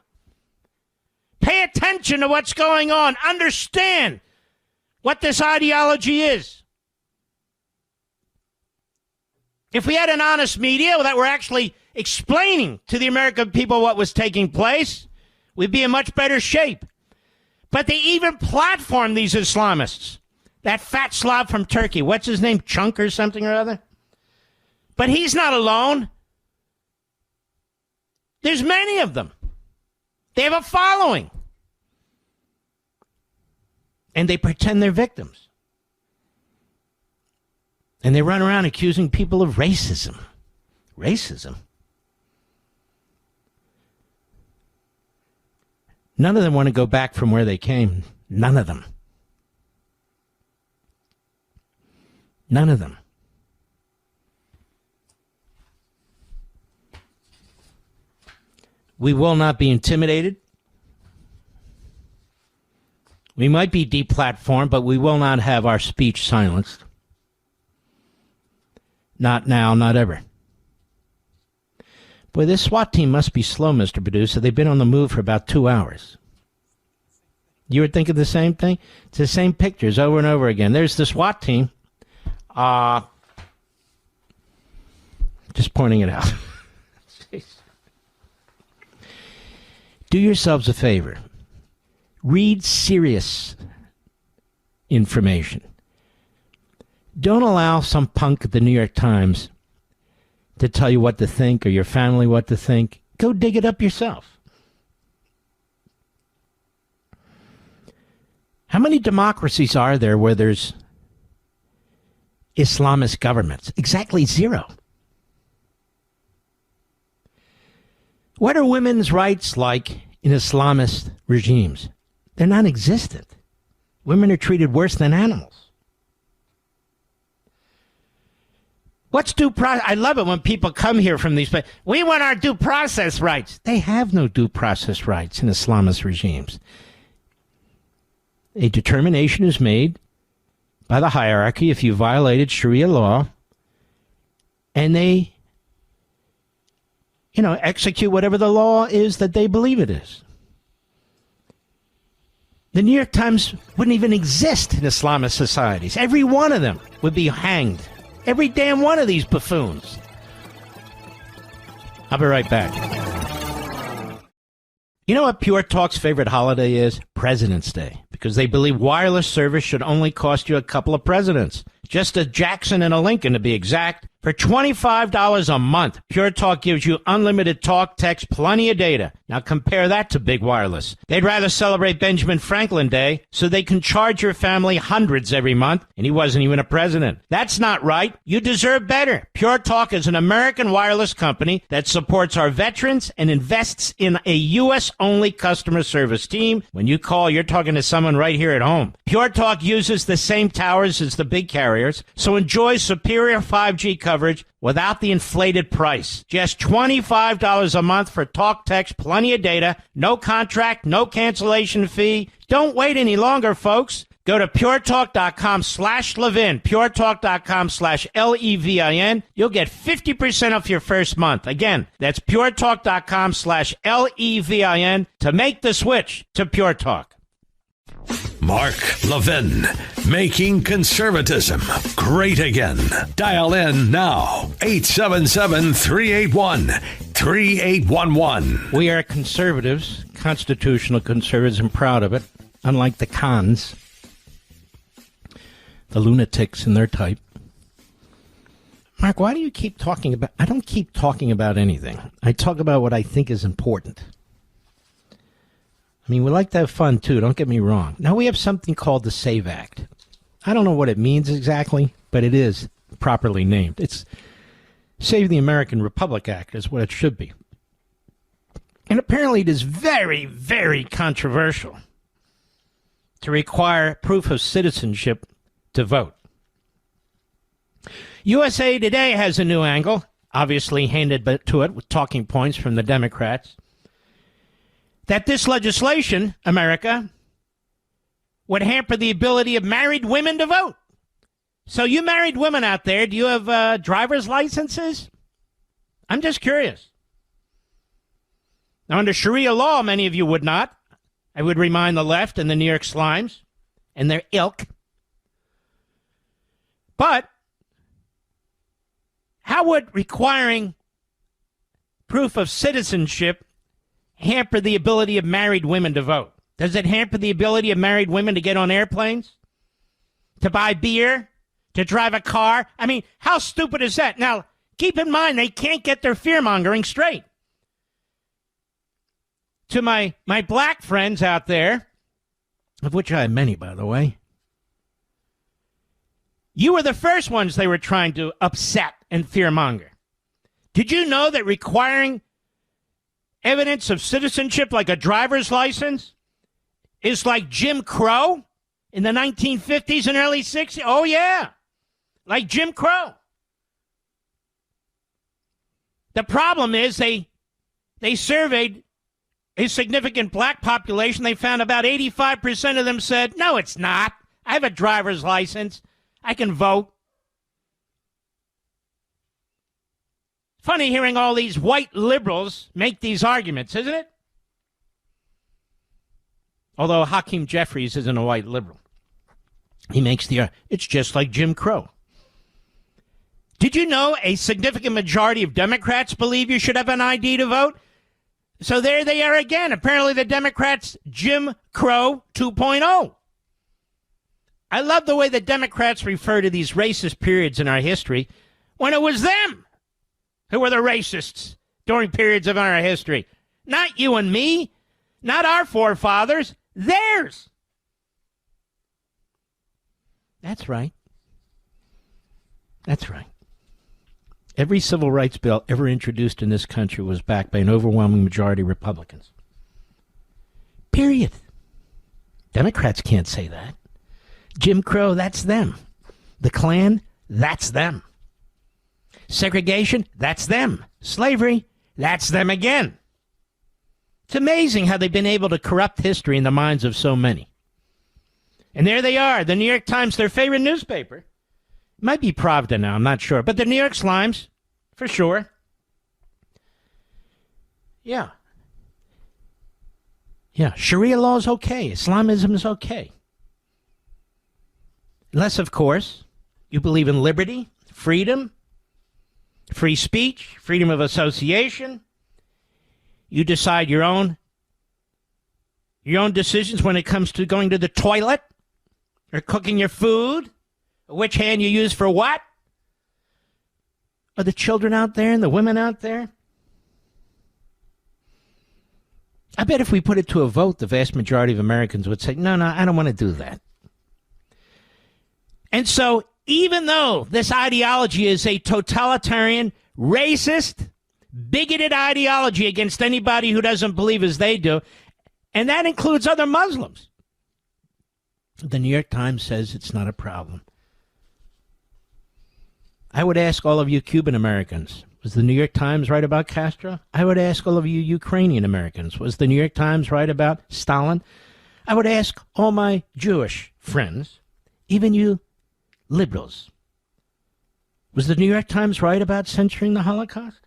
Pay attention to what's going on. Understand what this ideology is. If we had an honest media that were actually explaining to the American people what was taking place, we'd be in much better shape. But they even platform these Islamists. That fat Slav from Turkey, what's his name, Chunk or something or other? But he's not alone. There's many of them. They have a following. And they pretend they're victims. And they run around accusing people of racism. Racism? None of them want to go back from where they came. None of them. None of them. We will not be intimidated. We might be deplatformed, but we will not have our speech silenced. Not now, not ever. Boy, this SWAT team must be slow, Mr. Producer. They've been on the move for about 2 hours. You were thinking the same thing? It's the same pictures over and over again. There's the SWAT team. Just pointing it out. Do yourselves a favor. Read serious information. Don't allow some punk at the New York Times to tell you what to think or your family what to think. Go dig it up yourself. How many democracies are there where there's Islamist governments? Exactly 0. What are women's rights like in Islamist regimes? They're non-existent. Women are treated worse than animals. What's due process? I love it when people come here from these places. We want our due process rights. They have no due process rights in Islamist regimes. A determination is made by the hierarchy if you violated Sharia law, and they execute whatever the law is that they believe it is. The New York Times wouldn't even exist in Islamist societies. Every one of them would be hanged. Every damn one of these buffoons. I'll be right back. You know what Pure Talk's favorite holiday is? President's Day. Because they believe wireless service should only cost you a couple of presidents. Just a Jackson and a Lincoln, to be exact. For $25 a month, Pure Talk gives you unlimited talk, text, plenty of data. Now compare that to big wireless. They'd rather celebrate Benjamin Franklin Day so they can charge your family hundreds every month, and he wasn't even a president. That's not right. You deserve better. Pure Talk is an American wireless company that supports our veterans and invests in a U.S.-only customer service team. When you call, you're talking to someone right here at home. Pure Talk uses the same towers as the big carriers, so enjoy superior 5G coverage without the inflated price. Just $25 a month for talk, text, plenty of data, no contract, no cancellation fee. Don't wait any longer, folks. Go to puretalk.com/Levin, puretalk.com/Levin. You'll get 50% off your first month. Again, that's puretalk.com/Levin to make the switch to Pure Talk. Mark Levin, making conservatism great again. Dial in now, 877-381-3811. We are conservatives, constitutional conservatives, and proud of it, unlike the cons, the lunatics and their type. Mark, why do you keep talking about... I don't keep talking about anything. I talk about what I think is important. I mean, we like to have fun, too. Don't get me wrong. Now, we have something called the SAVE Act. I don't know what it means exactly, but it is properly named. It's Save the American Republic Act is what it should be. And apparently it is very, very controversial to require proof of citizenship to vote. USA Today has a new angle, obviously handed to it with talking points from the Democrats, that this legislation, America, would hamper the ability of married women to vote. So you married women out there, do you have driver's licenses? I'm just curious. Now, under Sharia law, many of you would not. I would remind the left and the New York Slimes and their ilk. But how would requiring proof of citizenship hamper the ability of married women to vote? Does it hamper the ability of married women to get on airplanes? To buy beer? To drive a car? I mean, how stupid is that? Now, keep in mind, they can't get their fear-mongering straight. To my black friends out there, of which I have many, by the way, you were the first ones they were trying to upset and fear-monger. Did you know that requiring evidence of citizenship like a driver's license is like Jim Crow in the 1950s and early 60s? Oh, yeah, like Jim Crow. The problem is they surveyed a significant black population. They found about 85% of them said, no, it's not. I have a driver's license. I can vote. Funny hearing all these white liberals make these arguments, isn't it? Although Hakeem Jeffries isn't a white liberal. He makes it's just like Jim Crow. Did you know a significant majority of Democrats believe you should have an ID to vote? So there they are again. Apparently the Democrats, Jim Crow 2.0. I love the way the Democrats refer to these racist periods in our history when it was them who were the racists during periods of our history. Not you and me, not our forefathers, theirs. That's right. That's right. Every civil rights bill ever introduced in this country was backed by an overwhelming majority of Republicans. Period. Democrats can't say that. Jim Crow, that's them. The Klan, that's them. Segregation, that's them. Slavery, that's them again. It's amazing how they've been able to corrupt history in the minds of so many. And there they are, the New York Times, their favorite newspaper. It might be Pravda now, I'm not sure. But the New York Slimes, for sure. Yeah. Yeah, Sharia law is okay. Islamism is okay. Unless, of course, you believe in liberty, freedom, free speech, freedom of association. You decide your own decisions when it comes to going to the toilet or cooking your food, which hand you use for what. Are the children out there and the women out there? I bet if we put it to a vote, the vast majority of Americans would say, no, I don't want to do that. And so even though this ideology is a totalitarian, racist, bigoted ideology against anybody who doesn't believe as they do, and that includes other Muslims, the New York Times says it's not a problem. I would ask all of you Cuban Americans, was the New York Times right about Castro? I would ask all of you Ukrainian Americans, was the New York Times right about Stalin? I would ask all my Jewish friends, even you liberals, was the New York Times right about censoring the Holocaust?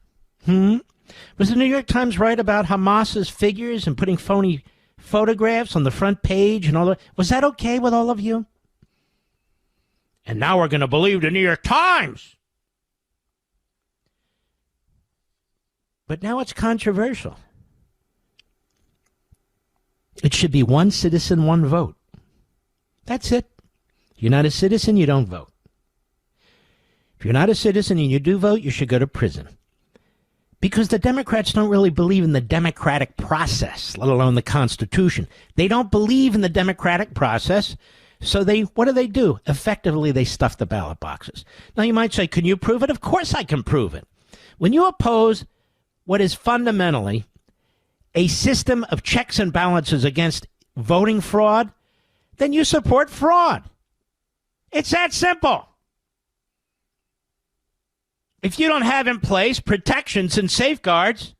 Was the New York Times right about Hamas's figures and putting phony photographs on the front page and all that? Was that okay with all of you? And now we're going to believe the New York Times. But now it's controversial. It should be one citizen, one vote. That's it. If you're not a citizen, you don't vote. If you're not a citizen and you do vote, you should go to prison. Because the Democrats don't really believe in the democratic process, let alone the Constitution. They don't believe in the democratic process, so what do? Effectively, they stuff the ballot boxes. Now, you might say, can you prove it? Of course I can prove it. When you oppose what is fundamentally a system of checks and balances against voting fraud, then you support fraud. It's that simple. If you don't have in place protections and safeguards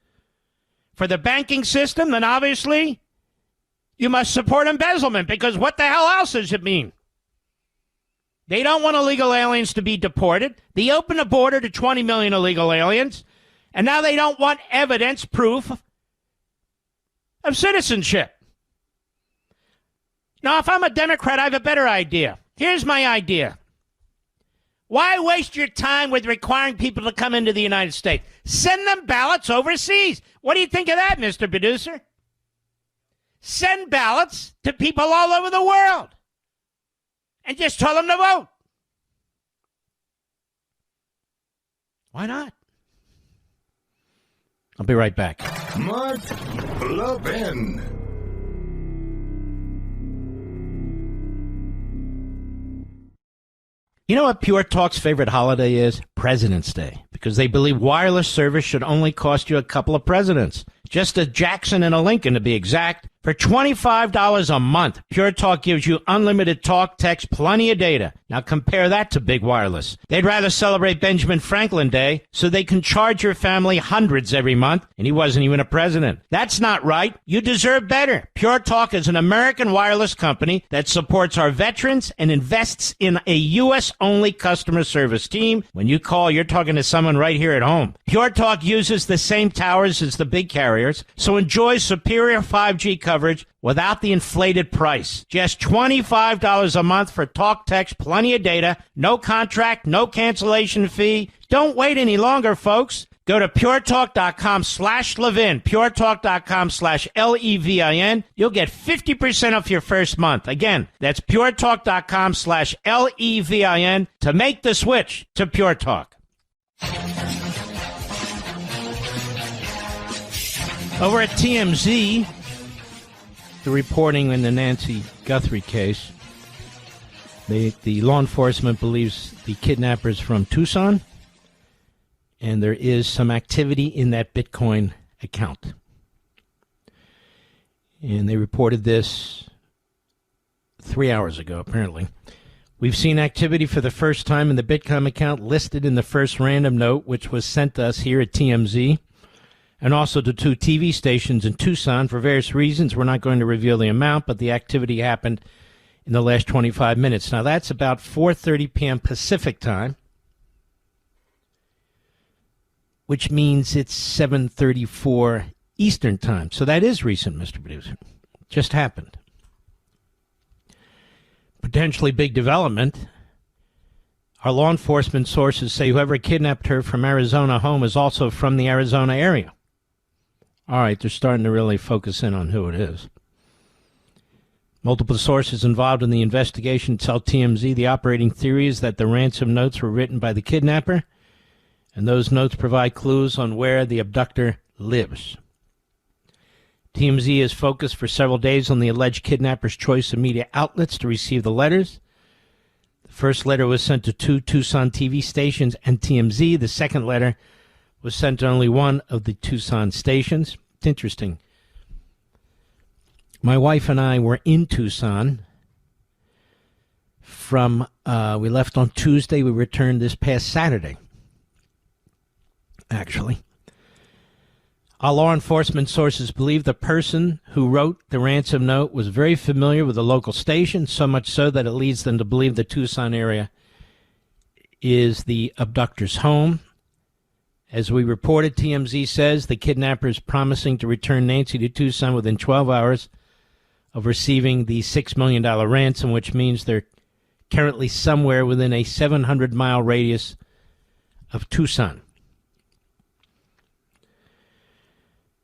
for the banking system, then obviously you must support embezzlement, because what the hell else does it mean? They don't want illegal aliens to be deported. They open the border to 20 million illegal aliens, and now they don't want evidence, proof of citizenship. Now, if I'm a Democrat, I have a better idea. Here's my idea. Why waste your time with requiring people to come into the United States? Send them ballots overseas. What do you think of that, Mr. Producer? Send ballots to people all over the world and just tell them to vote. Why not? I'll be right back. Mark Levin. You know what Pure Talk's favorite holiday is? President's Day. Because they believe wireless service should only cost you a couple of presidents. Just a Jackson and a Lincoln, to be exact. For $25 a month, Pure Talk gives you unlimited talk, text, plenty of data. Now compare that to big wireless. They'd rather celebrate Benjamin Franklin Day so they can charge your family hundreds every month, and he wasn't even a president. That's not right. You deserve better. Pure Talk is an American wireless company that supports our veterans and invests in a U.S.-only customer service team. When you call, you're talking to someone right here at home. Pure Talk uses the same towers as the big carriers, so enjoy superior 5G coverage without the inflated price. Just $25 a month for talk, text, plenty of data, no contract, no cancellation fee. Don't wait any longer, folks. Go to puretalk.com/Levin, puretalk.com/Levin. You'll get 50% off your first month. Again, that's puretalk.com/Levin to make the switch to Pure Talk. Over at TMZ, the reporting in the Nancy Guthrie case, the law enforcement believes the kidnappers from Tucson, and there is some activity in that Bitcoin account. And they reported this 3 hours ago, apparently. We've seen activity for the first time in the Bitcoin account listed in the first random note, which was sent to us here at TMZ, and also to 2 TV stations in Tucson. For various reasons, we're not going to reveal the amount, but the activity happened in the last 25 minutes. Now, that's about 4:30 p.m. Pacific time, which means it's 7:34 Eastern time. So that is recent, Mr. Producer. Just happened. Potentially big development. Our law enforcement sources say whoever kidnapped her from Arizona home is also from the Arizona area. All right, they're starting to really focus in on who it is. Multiple sources involved in the investigation tell TMZ the operating theory is that the ransom notes were written by the kidnapper, and those notes provide clues on where the abductor lives. TMZ has focused for several days on the alleged kidnapper's choice of media outlets to receive the letters. The first letter was sent to 2 Tucson TV stations and TMZ. The second letter was sent to only one of the Tucson stations. It's interesting. My wife and I were in Tucson we left on Tuesday. We returned this past Saturday, actually. Our law enforcement sources believe the person who wrote the ransom note was very familiar with the local station, so much so that it leads them to believe the Tucson area is the abductor's home. As we reported, TMZ says the kidnapper is promising to return Nancy to Tucson within 12 hours of receiving the $6 million ransom, which means they're currently somewhere within a 700-mile radius of Tucson.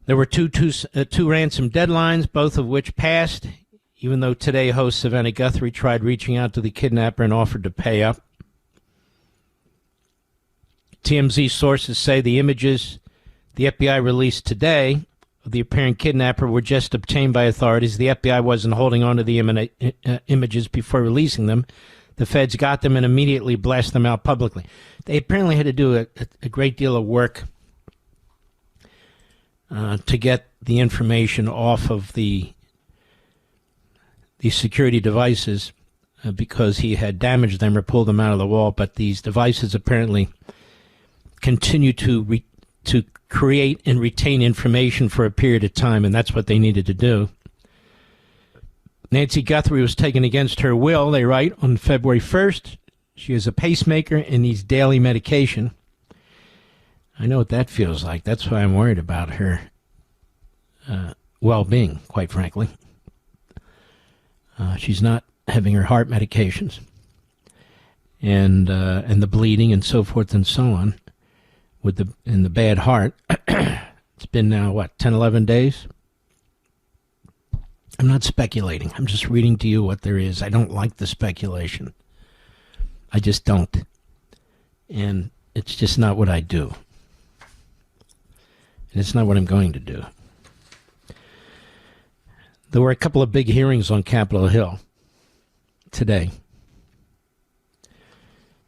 There were two ransom deadlines, both of which passed, even though today host Savannah Guthrie tried reaching out to the kidnapper and offered to pay up. TMZ sources say the images the FBI released today of the apparent kidnapper were just obtained by authorities. The FBI wasn't holding on to the images before releasing them. The feds got them and immediately blasted them out publicly. They apparently had to do a great deal of work to get the information off of the security devices because he had damaged them or pulled them out of the wall. But these devices apparently continue to create and retain information for a period of time, and that's what they needed to do. Nancy Guthrie was taken against her will, they write, on February 1st. She has a pacemaker and needs daily medication. I know what that feels like. That's why I'm worried about her well-being, quite frankly. She's not having her heart medications and the bleeding and so forth and so on with the bad heart. It's been now, 10, 11 days? I'm not speculating. I'm just reading to you what there is. I don't like the speculation. I just don't. And it's just not what I do. And it's not what I'm going to do. There were a couple of big hearings on Capitol Hill today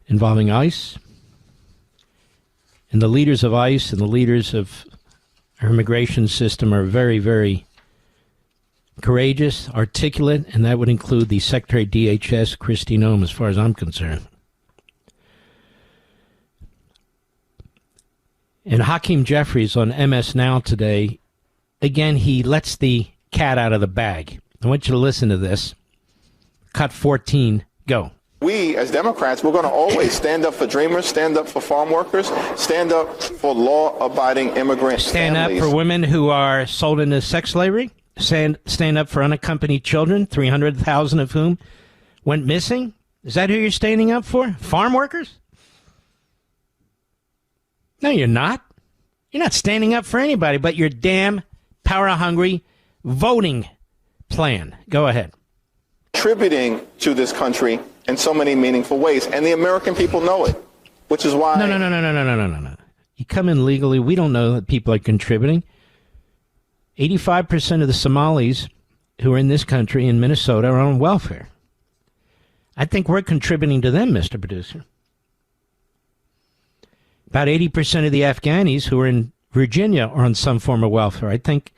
involving ICE. And the leaders of ICE and the leaders of our immigration system are very, very courageous, articulate, and that would include the Secretary of DHS, Kristi Noem, as far as I'm concerned. And Hakeem Jeffries on MS Now today, again, he lets the cat out of the bag. I want you to listen to this. Cut 14, go. We, as Democrats, we're going to always stand up for dreamers, stand up for farm workers, stand up for law-abiding immigrants. Stand families. Up for women who are sold into sex slavery. Stand up for unaccompanied children, 300,000 of whom went missing. Is that who you're standing up for? Farm workers? No, you're not. You're not standing up for anybody but your damn power-hungry voting plan. Go ahead. Contributing to this country in so many meaningful ways, and the American people know it, which is why... No. You come in legally. We don't know that people are contributing. 85% of the Somalis who are in this country, in Minnesota, are on welfare. I think we're contributing to them, Mr. Producer. About 80% of the Afghanis who are in Virginia are on some form of welfare. I think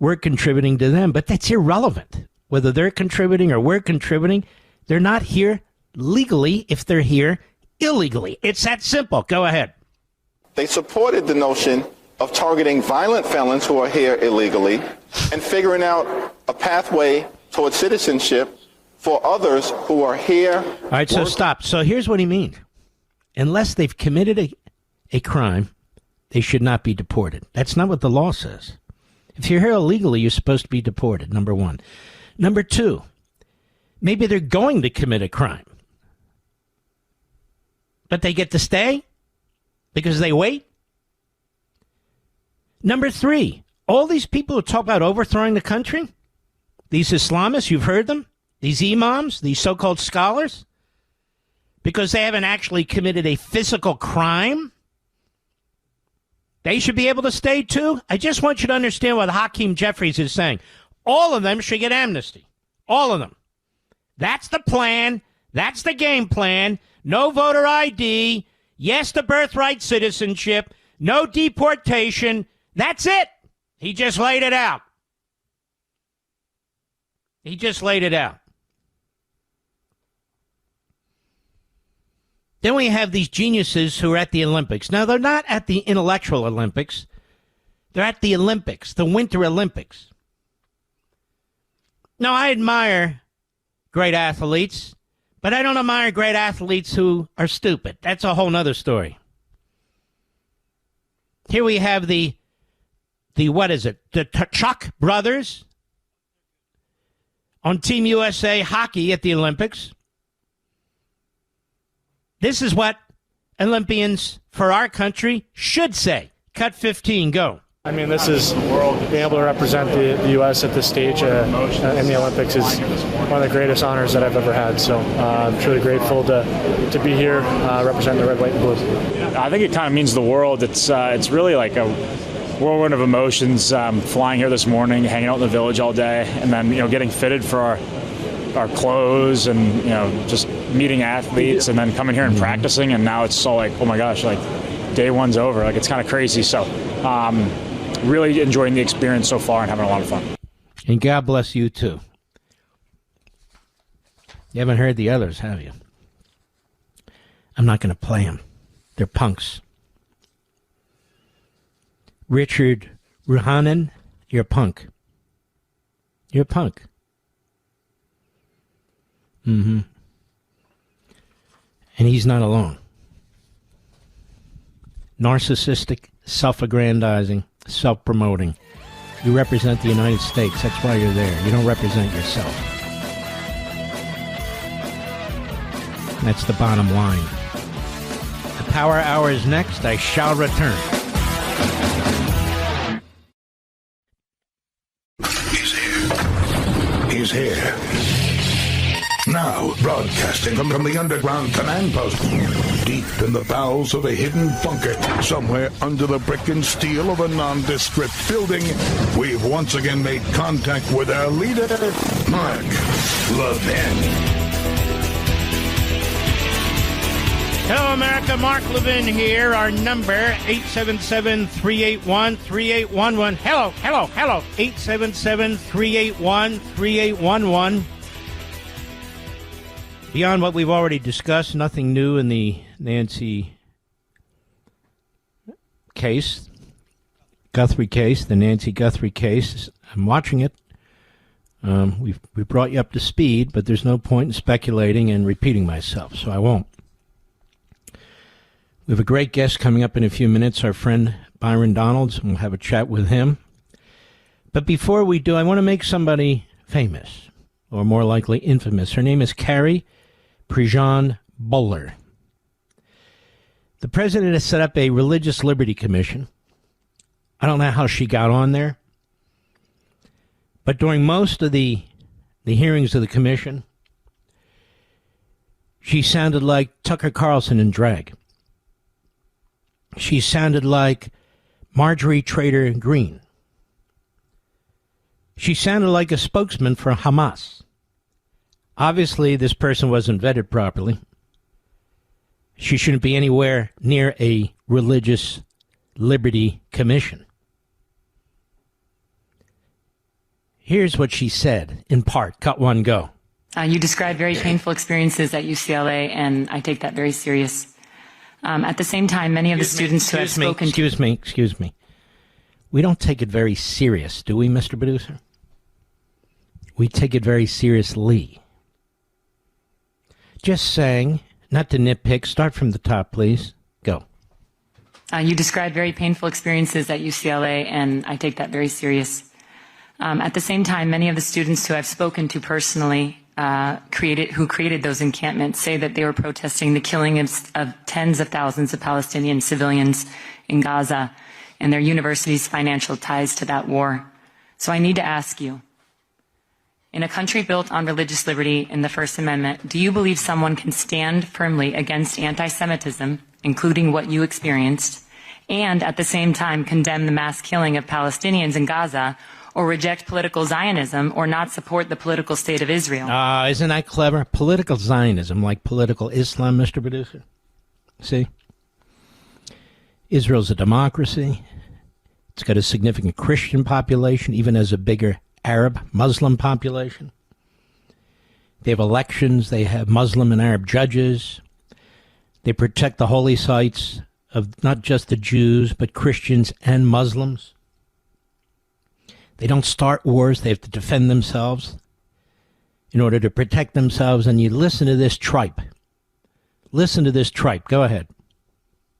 we're contributing to them, but that's irrelevant. Whether they're contributing or we're contributing, they're not here legally if they're here illegally. It's that simple. Go ahead. They supported the notion of targeting violent felons who are here illegally and figuring out a pathway towards citizenship for others who are here. All right, so stop. So here's what he means. Unless they've committed a crime, they should not be deported. That's not what the law says. If you're here illegally, you're supposed to be deported, number one. Number two, maybe they're going to commit a crime, but they get to stay because they wait. Number three, all these people who talk about overthrowing the country, these Islamists, you've heard them, these imams, these so-called scholars, because they haven't actually committed a physical crime, They should be able to stay too. I just want you to understand what Hakeem Jeffries is saying. All of them should get amnesty. All of them. That's the plan. That's the game plan. No voter ID. Yes to birthright citizenship. No deportation. That's it. He just laid it out. He just laid it out. Then we have these geniuses who are at the Olympics. Now, they're not at the intellectual Olympics. They're at the Olympics, the Winter Olympics. Now, I admire great athletes, but I don't admire great athletes who are stupid. That's a whole nother story. Here we have the what is it? The Chuck brothers on Team USA hockey at the Olympics. This is what Olympians for our country should say. Cut 15, go. I mean, this is being able to represent the U.S. at this stage in the Olympics is one of the greatest honors that I've ever had. So I'm truly grateful to be here representing the red, white, and blue. I think it kind of means the world. It's really like a whirlwind of emotions. Flying here this morning, hanging out in the village all day, and then getting fitted for our clothes and just meeting athletes and then coming here and practicing, and now it's all like, oh my gosh, like day one's over. Like, it's kind of crazy. So really enjoying the experience so far and having a lot of fun. And God bless you too. You haven't heard the others, have you? I'm not going to play them. They're punks. Richard Ruhanen, you're a punk. You're a punk. Mm-hmm. And he's not alone. Narcissistic, self-aggrandizing, self-promoting. You represent the United States. That's why you're there. You don't represent yourself. That's the bottom line. The Power Hour is next. I shall return. He's here. Now, broadcasting from the underground command post, deep in the bowels of a hidden bunker, somewhere under the brick and steel of a nondescript building, we've once again made contact with our leader, Mark Levin. Hello, America. Mark Levin here. Our number, 877-381-3811. Hello. 877-381-3811. Beyond what we've already discussed, nothing new in the Nancy case, Guthrie case, the Nancy Guthrie case. I'm watching it. We've brought you up to speed, but there's no point in speculating and repeating myself, so I won't. We have a great guest coming up in a few minutes, our friend Byron Donalds, and we'll have a chat with him. But before we do, I want to make somebody famous, or more likely infamous. Her name is Carrie Prejean Bowler. The president has set up a religious liberty commission. I don't know how she got on there, but during most of the hearings of the commission, she sounded like Tucker Carlson in drag. She sounded like Marjorie Trader Greene. She sounded like a spokesman for Hamas. Obviously, this person wasn't vetted properly. She shouldn't be anywhere near a religious liberty commission. Here's what she said, in part. Cut one, go. You described very painful experiences at UCLA, and I take that very serious. At the same time, many of the students who have spoken... Excuse me. We don't take it very serious, do we, Mr. Producer? We take it very seriously. Just saying, not to nitpick. Start from the top, please. Go. You described very painful experiences at UCLA, and I take that very serious. At the same time, many of the students who I've spoken to personally who created those encampments say that they were protesting the killing of tens of thousands of Palestinian civilians in Gaza and their university's financial ties to that war. So I need to ask you, in a country built on religious liberty in the First Amendment, do you believe someone can stand firmly against anti-Semitism, including what you experienced, and at the same time condemn the mass killing of Palestinians in Gaza, or reject political Zionism, or not support the political state of Israel. Isn't that clever? Political Zionism, like political Islam, Mr. Producer. See? Israel's a democracy. It's got a significant Christian population, even as a bigger Arab, Muslim population. They have elections. They have Muslim and Arab judges. They protect the holy sites of not just the Jews, but Christians and Muslims. They don't start wars. They have to defend themselves in order to protect themselves. And you listen to this tripe. Listen to this tripe. Go ahead.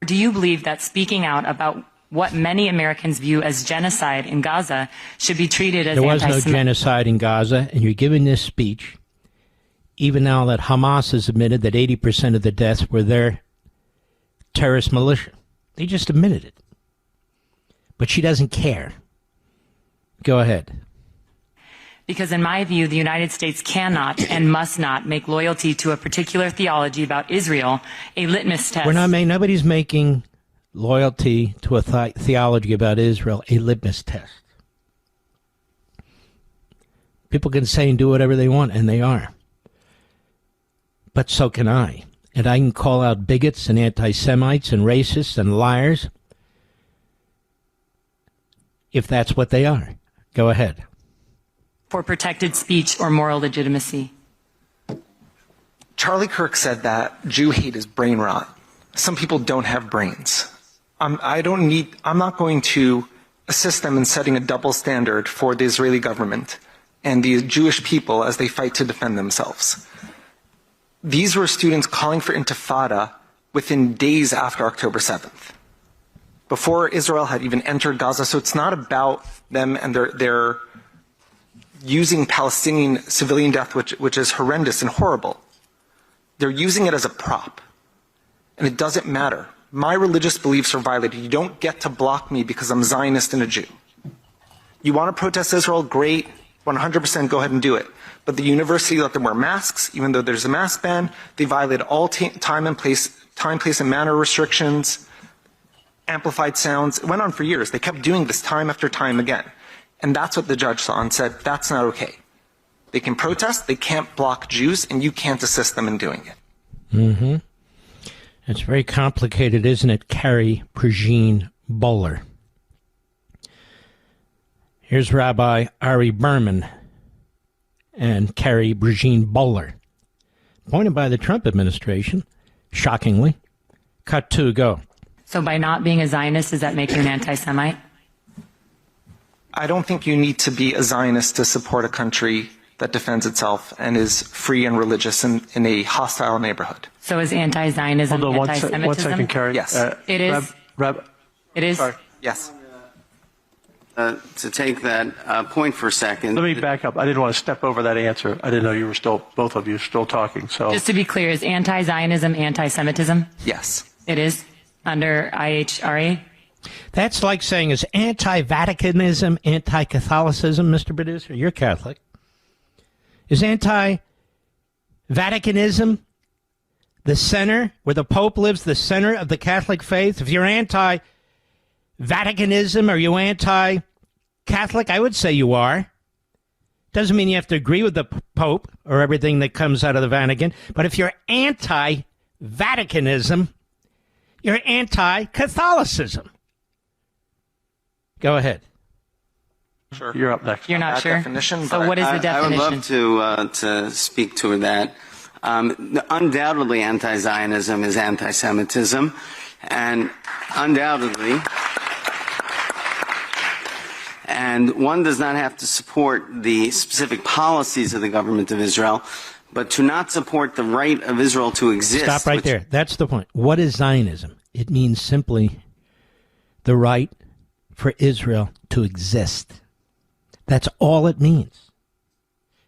Do you believe that speaking out about what many Americans view as genocide in Gaza should be treated as anti-Semitic? There was no genocide in Gaza, and you're giving this speech even now that Hamas has admitted that 80% of the deaths were their terrorist militia. They just admitted it. But she doesn't care. Go ahead. Because in my view, the United States cannot and must not make loyalty to a particular theology about Israel a litmus test. Nobody's making loyalty to a theology about Israel a litmus test. People can say and do whatever they want, and they are. But so can I. And I can call out bigots and anti-Semites and racists and liars if that's what they are. Go ahead. For protected speech or moral legitimacy. Charlie Kirk said that Jew hate is brain rot. Some people don't have brains. I'm not going to assist them in setting a double standard for the Israeli government and the Jewish people as they fight to defend themselves. These were students calling for intifada within days after October 7th, before Israel had even entered Gaza. So it's not about them and their using Palestinian civilian death, which is horrendous and horrible. They're using it as a prop. And it doesn't matter. My religious beliefs are violated. You don't get to block me because I'm Zionist and a Jew. You want to protest Israel? Great. 100% go ahead and do it. But the university let them wear masks, even though there's a mask ban. They violated all time, place, and manner restrictions, amplified sounds. It went on for years. They kept doing this time after time again. And that's what the judge saw and said, that's not okay. They can protest, they can't block Jews, and you can't assist them in doing it. Mm-hmm. It's very complicated, isn't it, Carrie Prigine Bowler? Here's Rabbi Ari Berman and Carrie Prigine Bowler, appointed by the Trump administration, shockingly. Cut 2, go. So by not being a Zionist, does that make you an anti-Semite? I don't think you need to be a Zionist to support a country that defends itself and is free and religious in a hostile neighborhood. So is anti-Zionism anti-Semitism? One second, Carrie. Yes. It is? It is? Sorry. Yes. To take that point for a second. Let me back up. I didn't want to step over that answer. I didn't know you were still, both of you, still talking. So just to be clear, is anti-Zionism anti-Semitism? Yes. It is? Under IHRA? That's like saying, is anti-Vaticanism anti-Catholicism, Mr. Producer? You're Catholic. Is anti-Vaticanism the center, where the Pope lives, the center of the Catholic faith? If you're anti-Vaticanism, are you anti-Catholic? I would say you are. Doesn't mean you have to agree with the Pope or everything that comes out of the Vatican. But if you're anti-Vaticanism, you're anti-Catholicism. Go ahead. Sure. You're up next. You're not sure? Definition, so what is the definition? I would love to speak to that. Undoubtedly, anti-Zionism is anti-Semitism, and undoubtedly, and one does not have to support the specific policies of the government of Israel, but to not support the right of Israel to exist. Stop right there. That's the point. What is Zionism? It means simply the right for Israel to exist. That's all it means.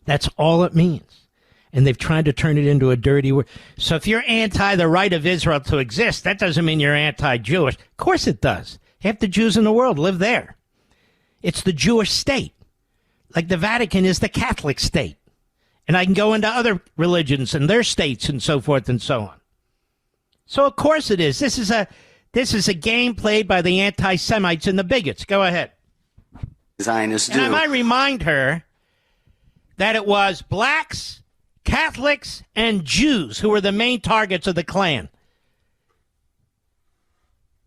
That's all it means. And they've tried to turn it into a dirty word. So if you're anti the right of Israel to exist, that doesn't mean you're anti-Jewish. Of course it does. Half the Jews in the world live there. It's the Jewish state. Like the Vatican is the Catholic state. And I can go into other religions and their states and so forth and so on. So of course it is. This is This is a game played by the anti-Semites and the bigots. Go ahead. Zionists do. And I might remind her that it was blacks, Catholics, and Jews who were the main targets of the Klan.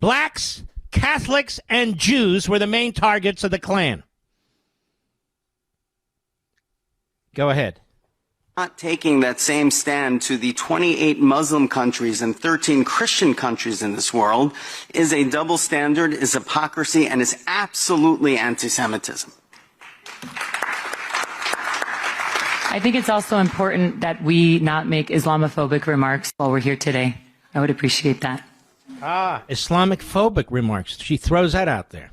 Blacks, Catholics, and Jews were the main targets of the Klan. Go ahead. Not taking that same stand to the 28 Muslim countries and 13 Christian countries in this world is a double standard, is hypocrisy, and is absolutely anti-Semitism. I think it's also important that we not make Islamophobic remarks while we're here today. I would appreciate that. Islamic phobic remarks. She throws that out there.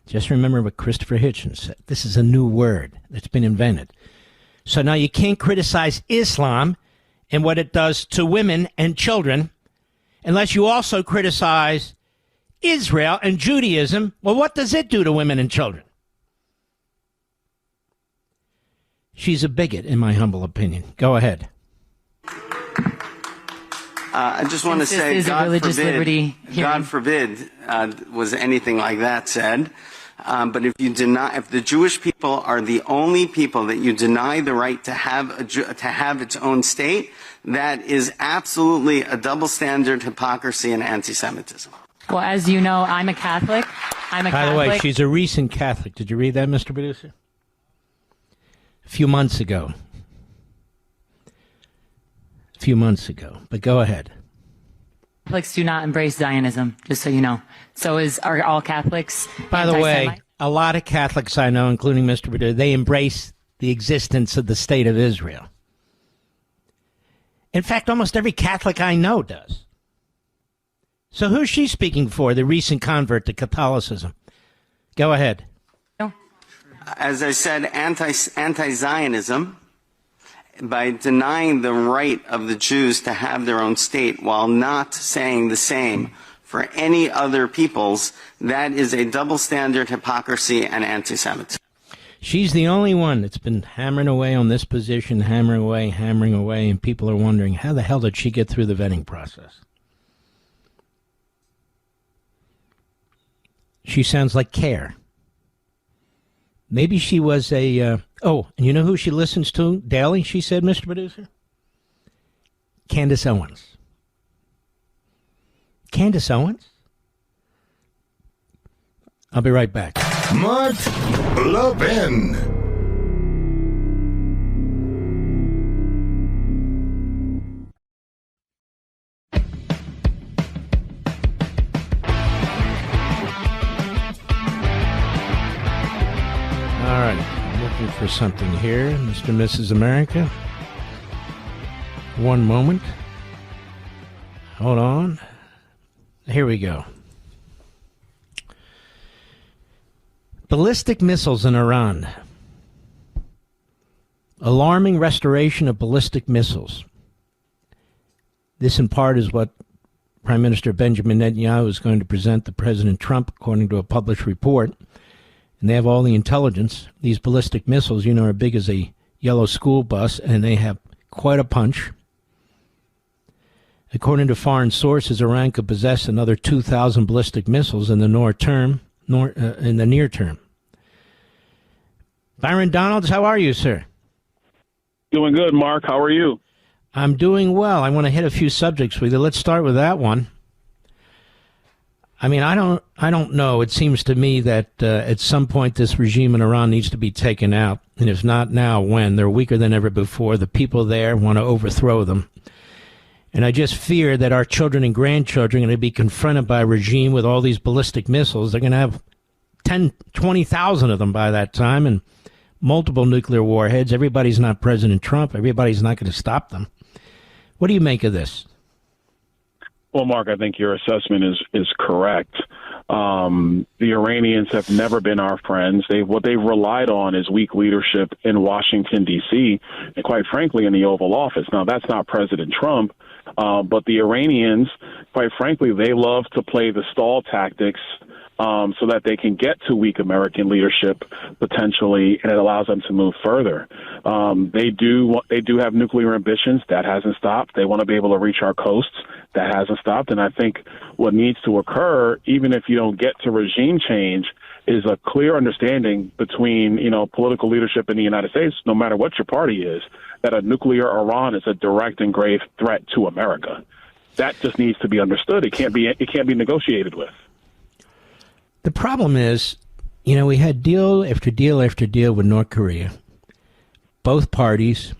Just remember what Christopher Hitchens said. This is a new word that's been invented. So now you can't criticize Islam and what it does to women and children unless you also criticize Israel and Judaism. Well, what does it do to women and children? She's a bigot, in my humble opinion. Go ahead. I just want to say, God forbid was anything like that said. But if the Jewish people are the only people that you deny the right to have its own state, that is absolutely a double standard, hypocrisy, and anti-Semitism. Well, as you know, I'm a Catholic. By the way, she's a recent Catholic. Did you read that, Mr. Producer? A few months ago. But go ahead. Catholics do not embrace Zionism, just so you know. So are all Catholics By the way, a lot of Catholics I know, including Mr. Producer, they embrace the existence of the state of Israel. In fact, almost every Catholic I know does. So who's she speaking for, the recent convert to Catholicism? Go ahead. As I said, anti-Zionism, by denying the right of the Jews to have their own state while not saying the same for any other peoples, that is a double standard, hypocrisy, and anti-Semitism. She's the only one that's been hammering away on this position, hammering away, and people are wondering, how the hell did she get through the vetting process? She sounds like CARE. Maybe she was a... and you know who she listens to daily, she said, Mr. Producer? Candace Owens. Candace Owens? I'll be right back. Mark Levin. All right, I'm looking for something here, Mr. and Mrs. America. One moment. Hold on. Here we go. Ballistic missiles in Iran. Alarming restoration of ballistic missiles. This, in part, is what Prime Minister Benjamin Netanyahu is going to present to President Trump, according to a published report. And they have all the intelligence. These ballistic missiles, you know, are big as a yellow school bus, and they have quite a punch. According to foreign sources, Iran could possess another 2,000 ballistic missiles in the near term. Byron Donalds, how are you, sir? Doing good, Mark. How are you? I'm doing well. I want to hit a few subjects with you. Let's start with that one. I mean, I don't know. It seems to me that at some point this regime in Iran needs to be taken out. And if not now, when? They're weaker than ever before. The people there want to overthrow them. And I just fear that our children and grandchildren are going to be confronted by a regime with all these ballistic missiles. They're going to have 10, 20,000 of them by that time and multiple nuclear warheads. Everybody's not President Trump. Everybody's not going to stop them. What do you make of this? Well, Mark, I think your assessment is correct. The Iranians have never been our friends. What they've relied on is weak leadership in Washington, D.C., and quite frankly, in the Oval Office. Now, that's not President Trump, but the Iranians, quite frankly, they love to play the stall tactics so that they can get to weak American leadership potentially, and it allows them to move further. They do have nuclear ambitions. That hasn't stopped. They want to be able to reach our coasts. That hasn't stopped. And I think what needs to occur, even if you don't get to regime change, is a clear understanding between, political leadership in the United States, no matter what your party is, that a nuclear Iran is a direct and grave threat to America. That just needs to be understood. It can't be negotiated with. The problem is, we had deal after deal after deal with North Korea. Both parties,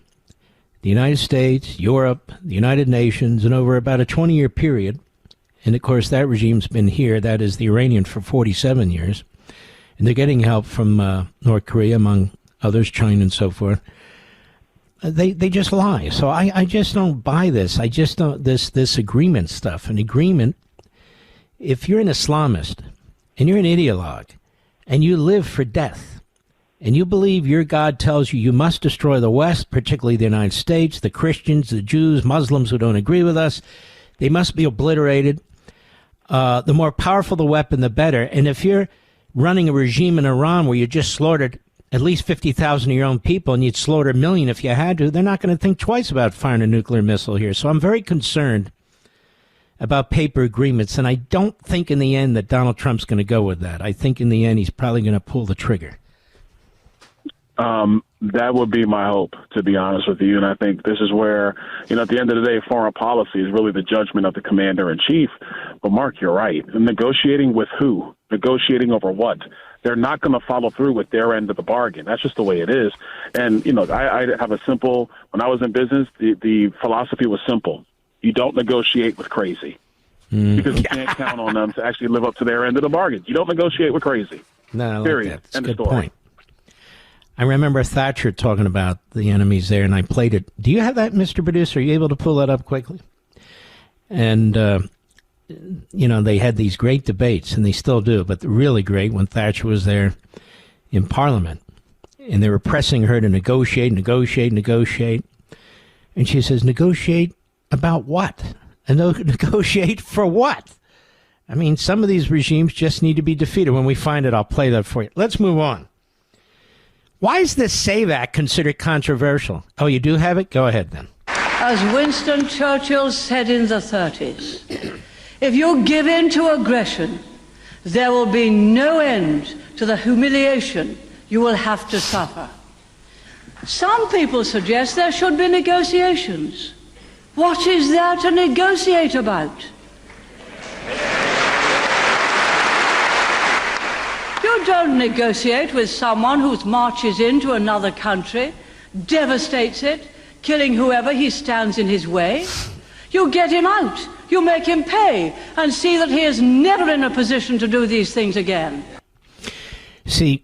the United States, Europe, the United Nations, and over about a 20-year period, and of course that regime's been here, that is the Iranian, for 47 years, and they're getting help from North Korea, among others, China and so forth. They just lie. So I just don't buy this. I just don't, this agreement stuff. An agreement, if you're an Islamist and you're an ideologue and you live for death and you believe your God tells you must destroy the West, particularly the United States, the Christians, the Jews, Muslims who don't agree with us, they must be obliterated. The more powerful the weapon, the better. And if you're running a regime in Iran where you just slaughtered at least 50,000 of your own people and you'd slaughter 1 million if you had to, they're not going to think twice about firing a nuclear missile here. So I'm very concerned about paper agreements, and I don't think in the end that Donald Trump's going to go with that. I think in the end he's probably going to pull the trigger. That would be my hope, to be honest with you. And I think this is where, at the end of the day, foreign policy is really the judgment of the commander-in-chief. But, Mark, you're right. And negotiating with who? Negotiating over what? They're not going to follow through with their end of the bargain. That's just the way it is. And, I have a simple, when I was in business, the philosophy was simple. You don't negotiate with crazy. Because you can't count on them to actually live up to their end of the bargain. You don't negotiate with crazy. No, period. That's a good point. I remember Thatcher talking about the enemies there, and I played it. Do you have that, Mr. Producer? Are you able to pull that up quickly? And, they had these great debates, and they still do, but really great when Thatcher was there in Parliament. And they were pressing her to negotiate. And she says, negotiate about what? And negotiate for what? I mean, some of these regimes just need to be defeated. When we find it, I'll play that for you. Let's move on. Why is this SAVE Act considered controversial? Oh, you do have it? Go ahead, then. As Winston Churchill said in the 30s, if you give in to aggression, there will be no end to the humiliation you will have to suffer. Some people suggest there should be negotiations. What is there to negotiate about? You don't negotiate with someone who marches into another country, devastates it, killing whoever he stands in his way. You get him out, you make him pay, and see that he is never in a position to do these things again. See,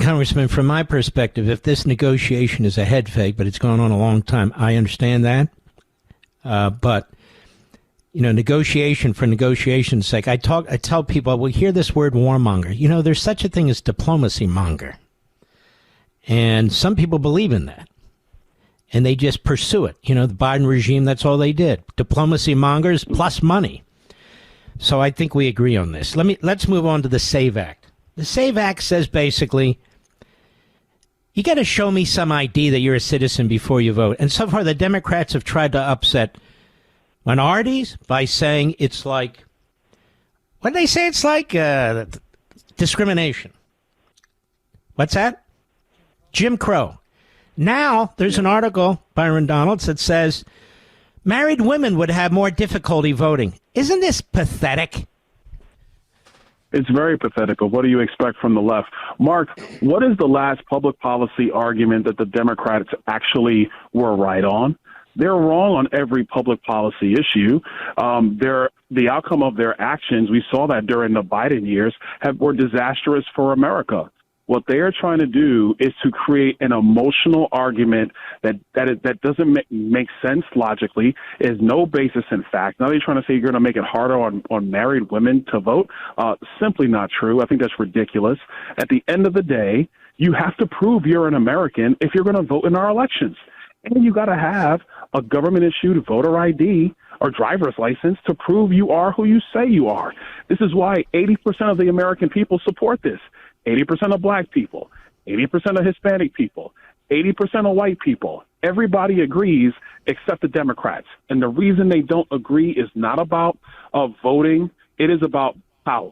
Congressman, from my perspective, if this negotiation is a head fake, but it's gone on a long time, I understand that. But negotiation for negotiation's sake. I tell people, we hear this word warmonger. There's such a thing as diplomacy monger. And some people believe in that. And they just pursue it. The Biden regime, that's all they did. Diplomacy mongers plus money. So I think we agree on this. Let's move on to the SAVE Act. The SAVE Act says basically, you got to show me some ID that you're a citizen before you vote. And so far, the Democrats have tried to upset minorities by saying it's like, what did they say? It's like discrimination. What's that? Jim Crow. Now, there's an article, Byron Donalds, that says married women would have more difficulty voting. Isn't this pathetic? It's very pathetic. What do you expect from the left? Mark, what is the last public policy argument that the Democrats actually were right on? They're wrong on every public policy issue. The outcome of their actions, we saw that during the Biden years, were disastrous for America. What they are trying to do is to create an emotional argument that doesn't make sense logically, is no basis in fact. Now they're trying to say you're going to make it harder on married women to vote. Simply not true. I think that's ridiculous. At the end of the day, you have to prove you're an American if you're going to vote in our elections. And you got to have a government-issued voter ID or driver's license to prove you are who you say you are. This is why 80% of the American people support this. 80% of black people, 80% of Hispanic people, 80% of white people, Everybody agrees except the Democrats. And the reason they don't agree is not about voting. It is about power.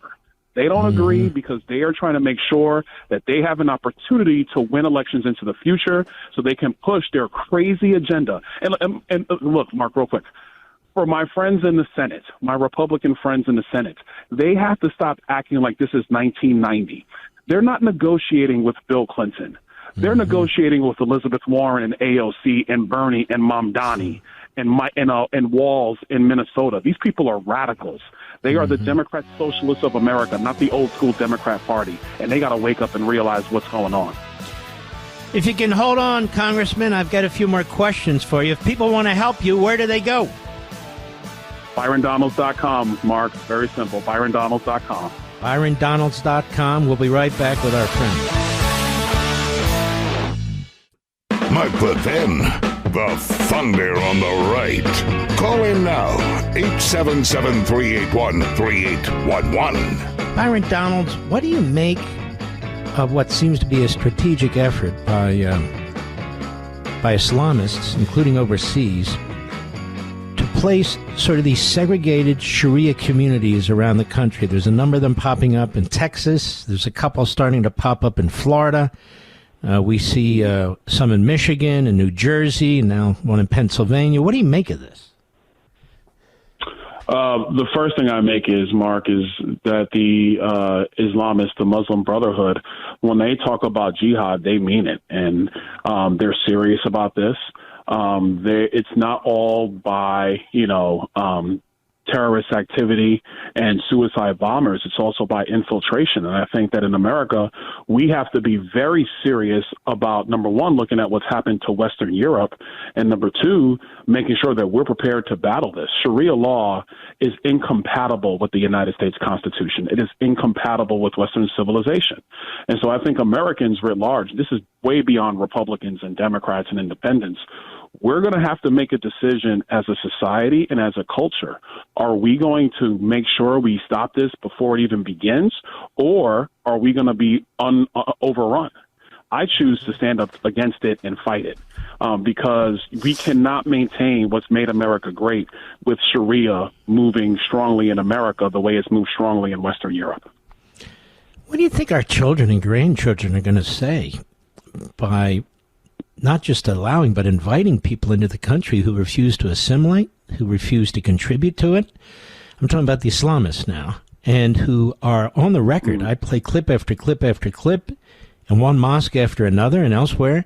They don't agree because they are trying to make sure that they have an opportunity to win elections into the future so they can push their crazy agenda. And look, Mark, real quick. For my friends in the Senate, my Republican friends in the Senate, they have to stop acting like this is 1990. They're not negotiating with Bill Clinton. They're negotiating with Elizabeth Warren and AOC and Bernie and Mamdani and Walls in Minnesota. These people are radicals. They are the Democrat Socialists of America, not the old school Democrat Party. And they got to wake up and realize what's going on. If you can hold on, Congressman, I've got a few more questions for you. If people want to help you, where do they go? ByronDonalds.com, Mark. Very simple. ByronDonalds.com. ByronDonalds.com. We'll be right back with our friend Mark Levin, the thunder on the right. Call in now, 877-381-3811. Byron Donalds, what do you make of what seems to be a strategic effort by Islamists, including overseas, to place sort of these segregated Sharia communities around the country? There's a number of them popping up in Texas. There's a couple starting to pop up in Florida. We see some in Michigan and New Jersey, and now one in Pennsylvania. What do you make of this? The first thing I make is, Mark, is that the Islamists, the Muslim Brotherhood, when they talk about jihad, they mean it, and they're serious about this. It's not all by, terrorist activity and suicide bombers. It's also by infiltration. And I think that in America, we have to be very serious about, number one, looking at what's happened to Western Europe, and number two, making sure that we're prepared to battle this. Sharia law is incompatible with the United States Constitution. It is incompatible with Western civilization. And so I think Americans writ large, this is way beyond Republicans and Democrats and independents. We're going to have to make a decision as a society and as a culture. Are we going to make sure we stop this before it even begins, or are we going to be overrun? I choose to stand up against it and fight it because we cannot maintain what's made America great with Sharia moving strongly in America the way it's moved strongly in Western Europe. What do you think our children and grandchildren are going to say by not just allowing, but inviting people into the country who refuse to assimilate, who refuse to contribute to it? I'm talking about the Islamists now, and who are on the record. I play clip after clip after clip, and one mosque after another, and elsewhere,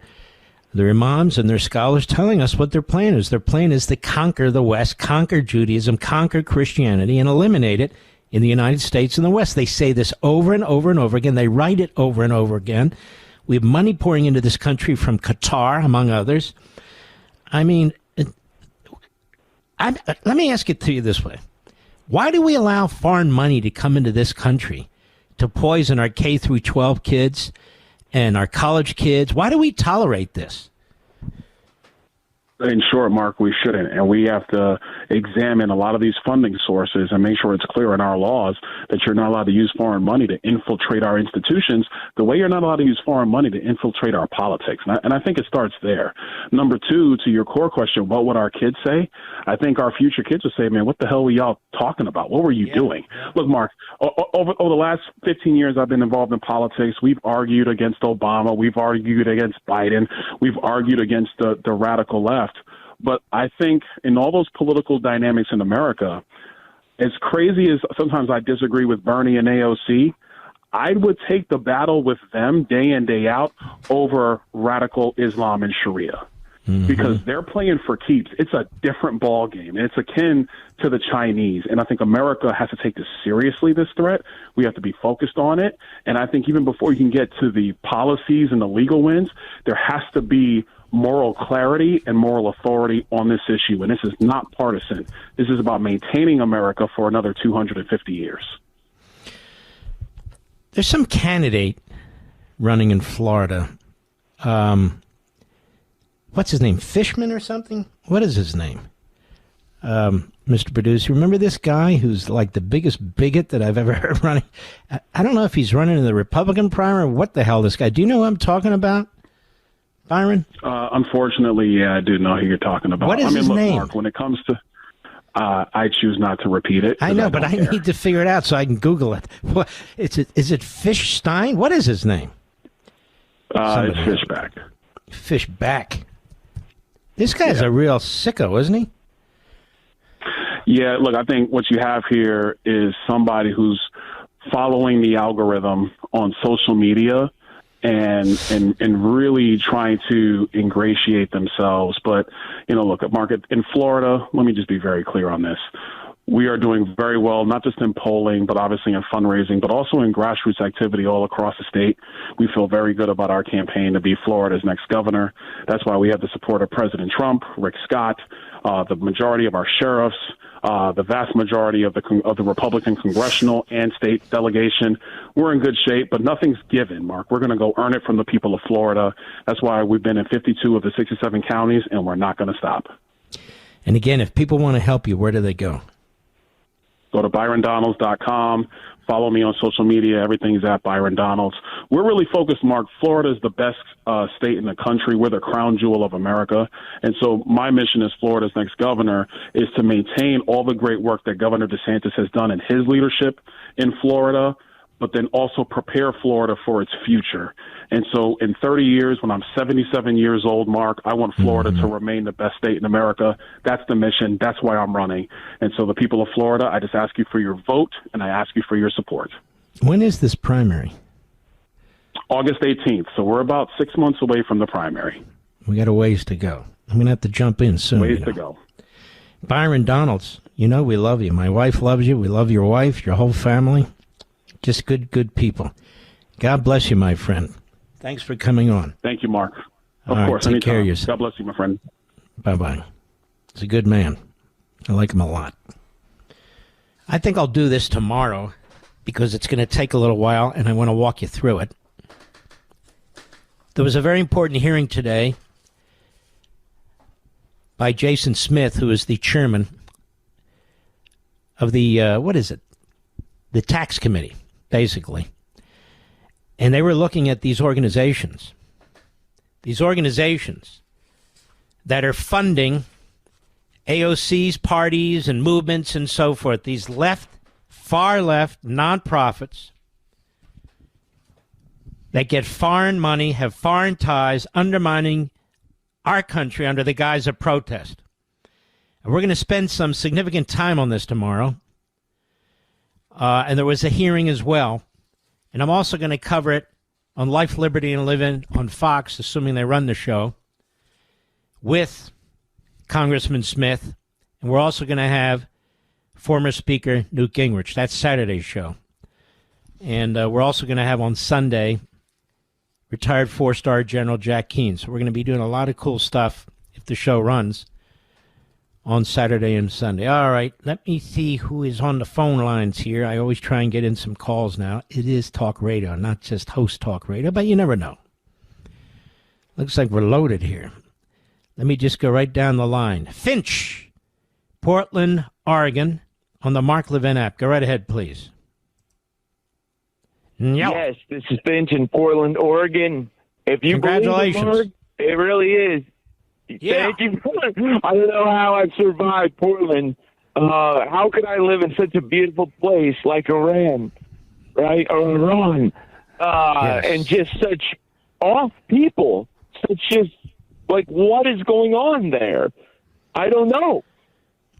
their imams and their scholars telling us what their plan is. Their plan is to conquer the West, conquer Judaism, conquer Christianity, and eliminate it in the United States and the West. They say this over and over and over again. They write it over and over again. We have money pouring into this country from Qatar, among others. I mean, let me ask it to you this way. Why do we allow foreign money to come into this country to poison our K through 12 kids and our college kids? Why do we tolerate this? In short, Mark, we shouldn't. And we have to examine a lot of these funding sources and make sure it's clear in our laws that you're not allowed to use foreign money to infiltrate our institutions the way you're not allowed to use foreign money to infiltrate our politics. And I think it starts there. Number two, to your core question, what would our kids say? I think our future kids would say, man, what the hell were y'all talking about? What were you doing? Look, Mark, over the last 15 years I've been involved in politics. We've argued against Obama. We've argued against Biden. We've argued against the radical left. But I think in all those political dynamics in America, as crazy as sometimes I disagree with Bernie and AOC, I would take the battle with them day in, day out over radical Islam and Sharia. Because they're playing for keeps. It's a different ball game. And it's akin to the Chinese. And I think America has to take this seriously, this threat. We have to be focused on it. And I think even before you can get to the policies and the legal wins, there has to be moral clarity and moral authority on this issue. And this is not partisan. This is about maintaining America for another 250 years. There's some candidate running in Florida. What's his name? Fishman or something? What is his name? Mr. Producer, remember this guy who's like the biggest bigot that I've ever heard running? I don't know if he's running in the Republican primary or what the hell this guy. Do you know who I'm talking about? Byron? Unfortunately, yeah, I do know who you're talking about. What is his name? Mark, when it comes to, I choose not to repeat it. I know, but I need to figure it out so I can Google it. What is it Fishstein? What is his name? It's Fishback. Fishback. This guy's a real sicko, isn't he? Yeah, look, I think what you have here is somebody who's following the algorithm on social media and really trying to ingratiate themselves. But, look, Mark, in Florida, let me just be very clear on this. We are doing very well, not just in polling, but obviously in fundraising, but also in grassroots activity all across the state. We feel very good about our campaign to be Florida's next governor. That's why we have the support of President Trump, Rick Scott, the majority of our sheriffs, the vast majority of the Republican congressional and state delegation. We're in good shape, but nothing's given, Mark. We're going to go earn it from the people of Florida. That's why we've been in 52 of the 67 counties, and we're not going to stop. And again, if people want to help you, where do they go? Go to ByronDonalds.com. Follow me on social media. Everything's at Byron Donalds. We're really focused, Mark. Florida is the best state in the country. We're the crown jewel of America. And so my mission as Florida's next governor is to maintain all the great work that Governor DeSantis has done in his leadership in Florida, but then also prepare Florida for its future. And so in 30 years, when I'm 77 years old, Mark, I want Florida to remain the best state in America. That's the mission. That's why I'm running. And so the people of Florida, I just ask you for your vote, and I ask you for your support. When is this primary? August 18th. So we're about 6 months away from the primary. We got a ways to go. I'm going to have to jump in soon. Ways to go. Byron Donalds, we love you. My wife loves you. We love your wife, your whole family. Just good people. God bless you, my friend. Thanks for coming on. Thank you, Mark. Of course. Take anytime. care of yourself. God bless you, my friend. Bye-bye. He's a good man. I like him a lot. I think I'll do this tomorrow because it's going to take a little while, and I want to walk you through it. There was a very important hearing today by Jason Smith, who is the chairman of the, the tax committee, basically. And they were looking at these organizations that are funding AOC's parties and movements and so forth, these far left nonprofits that get foreign money, have foreign ties, undermining our country under the guise of protest. And we're going to spend some significant time on this tomorrow. And there was a hearing as well. And I'm also going to cover it on Life, Liberty, and Living on Fox, assuming they run the show, with Congressman Smith. And we're also going to have former Speaker Newt Gingrich. That's Saturday's show. And we're also going to have on Sunday retired four-star General Jack Keane. So we're going to be doing a lot of cool stuff if the show runs on Saturday and Sunday. All right, let me see who is on the phone lines here. I always try and get in some calls now. It is talk radio, not just host talk radio, but you never know. Looks like we're loaded here. Let me just go right down the line. Finch, Portland, Oregon, on the Mark Levin app. Go right ahead, please. Yes, this is Finch in Portland, Oregon. If you Congratulations. Believe it, Mark, it really is. Yeah. Thank you. I don't know how I've survived Portland. How could I live in such a beautiful place like Iran, right? Or Iran, Yes. and just such off people. Such just like what is going on there? I don't know.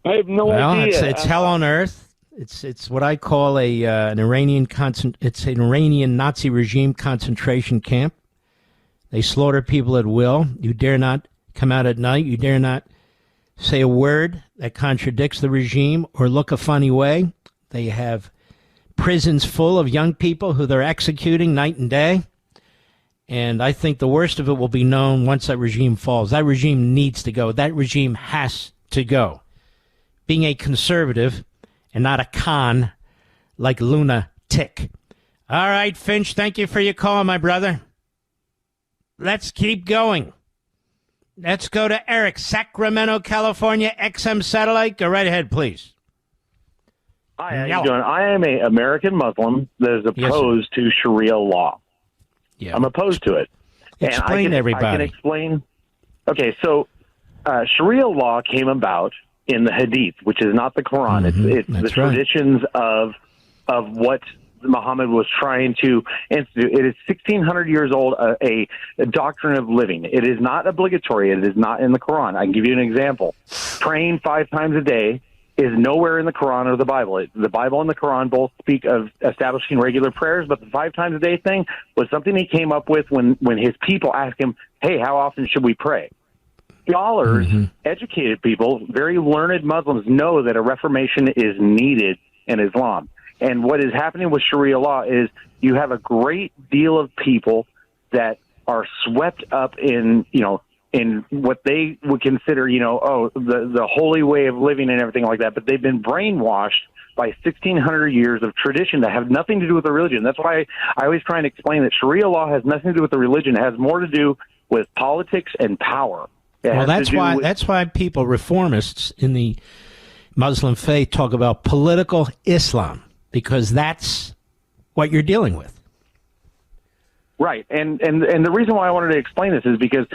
I have no idea. It's hell on earth. It's what I call an Iranian Nazi regime concentration camp. They slaughter people at will. You dare not come out at night. You dare not say a word that contradicts the regime or look a funny way. They have prisons full of young people who they're executing night and day. And I think the worst of it will be known once that regime falls. That regime needs to go. That regime has to go. Being a conservative and not a con like lunatic. All right, Finch, thank you for your call, my brother. Let's keep going. Let's go to Eric, Sacramento, California, XM Satellite. Go right ahead, please. Hi, how you doing? I am an American Muslim that is opposed to Sharia law. Yeah. I'm opposed to it. Explain to everybody. I can explain. Okay, so Sharia law came about in the Hadith, which is not the Quran. It's the traditions of what Muhammad was trying to institute. It is 1,600 years old, a doctrine of living. It is not obligatory. It is not in the Quran. I can give you an example. Praying 5 times a day is nowhere in the Quran or the Bible. The Bible and the Quran both speak of establishing regular prayers, but the 5 times a day thing was something he came up with when his people asked him, hey, how often should we pray? Scholars, educated people, very learned Muslims know that a reformation is needed in Islam. And what is happening with Sharia law is you have a great deal of people that are swept up in what they would consider, the holy way of living and everything like that. But they've been brainwashed by 1,600 years of tradition that have nothing to do with the religion. That's why I always try and explain that Sharia law has nothing to do with the religion. It has more to do with politics and power. Well, that's why people, reformists in the Muslim faith, talk about political Islam, because that's what you're dealing with. Right. And the reason why I wanted to explain this is because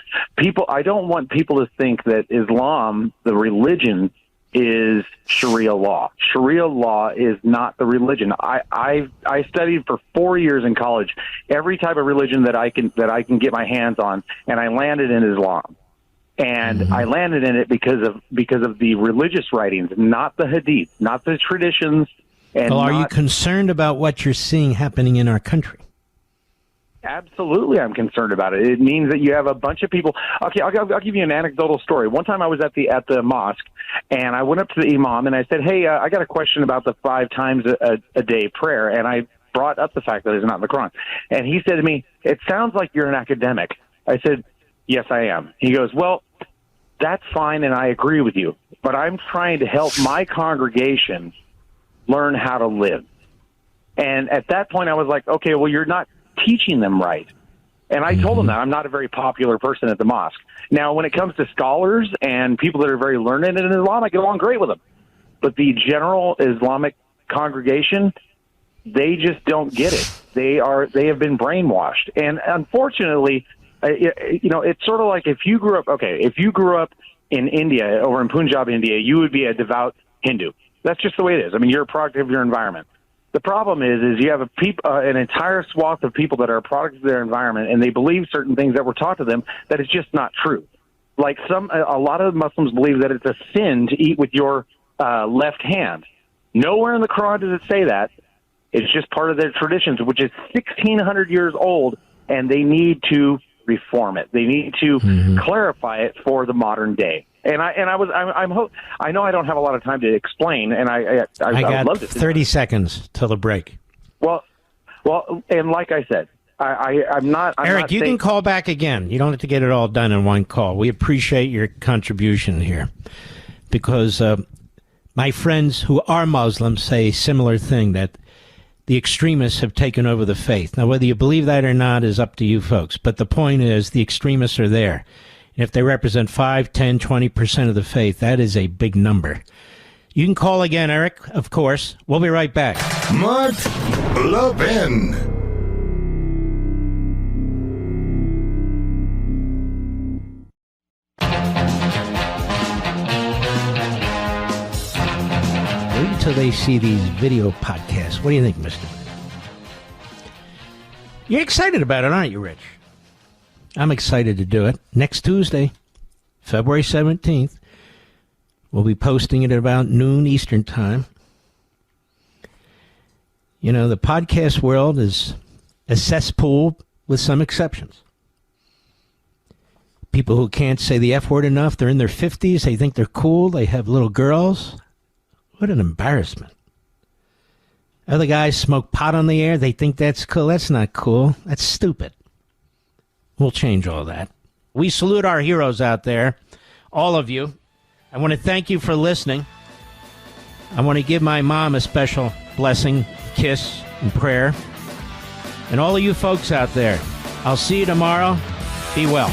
I don't want people to think that Islam, the religion, is Sharia law. Sharia law is not the religion. I studied for 4 years in college every type of religion that I can get my hands on, and I landed in Islam. And I landed in it because of the religious writings, not the hadith, not the traditions. And are you concerned about what you're seeing happening in our country? Absolutely, I'm concerned about it. It means that you have a bunch of people. Okay, I'll give you an anecdotal story. One time I was at the mosque, and I went up to the imam and I said, "Hey, I got a question about the 5 times a day prayer," and I brought up the fact that it's not in the Quran. And he said to me, "It sounds like you're an academic." I said, "Yes, I am." He goes, "Well, that's fine, and I agree with you, but I'm trying to help my congregation learn how to live." And at that point, I was like, okay, well, you're not teaching them right. And I told them that I'm not a very popular person at the mosque. Now, when it comes to scholars and people that are very learned in Islam, I get along great with them. But the general Islamic congregation, they just don't get it. They have been brainwashed. And unfortunately, it's sort of like if you grew up in India, over in Punjab, India, you would be a devout Hindu. That's just the way it is. I mean, you're a product of your environment. The problem is you have an entire swath of people that are a product of their environment, and they believe certain things that were taught to them that is just not true. Like a lot of Muslims believe that it's a sin to eat with your left hand. Nowhere in the Quran does it say that. It's just part of their traditions, which is 1,600 years old, and they need to reform it. They need to clarify it for the modern day. And I know I don't have a lot of time to explain, and I got love to 30 seconds till the break. Well, and like I said, I'm not. Eric, you can call back again. You don't have to get it all done in one call. We appreciate your contribution here, because my friends who are Muslims say a similar thing, that the extremists have taken over the faith. Now, whether you believe that or not is up to you folks, but the point is the extremists are there. And if they represent 5, 10, 20% of the faith, that is a big number. You can call again, Eric, of course. We'll be right back. Mark Levin. Wait until they see these video podcasts. What do you think, mister? You're excited about it, aren't you, Rich? I'm excited to do it. Next Tuesday, February 17th, we'll be posting it at about noon Eastern Time. You know, the podcast world is a cesspool with some exceptions. People who can't say the F word enough, they're in their 50s, they think they're cool, they have little girls. What an embarrassment. Other guys smoke pot on the air, they think that's cool. That's not cool. That's stupid. We'll change all that. We salute our heroes out there, all of you. I want to thank you for listening. I want to give my mom a special blessing, kiss, and prayer. And all of you folks out there, I'll see you tomorrow. Be well.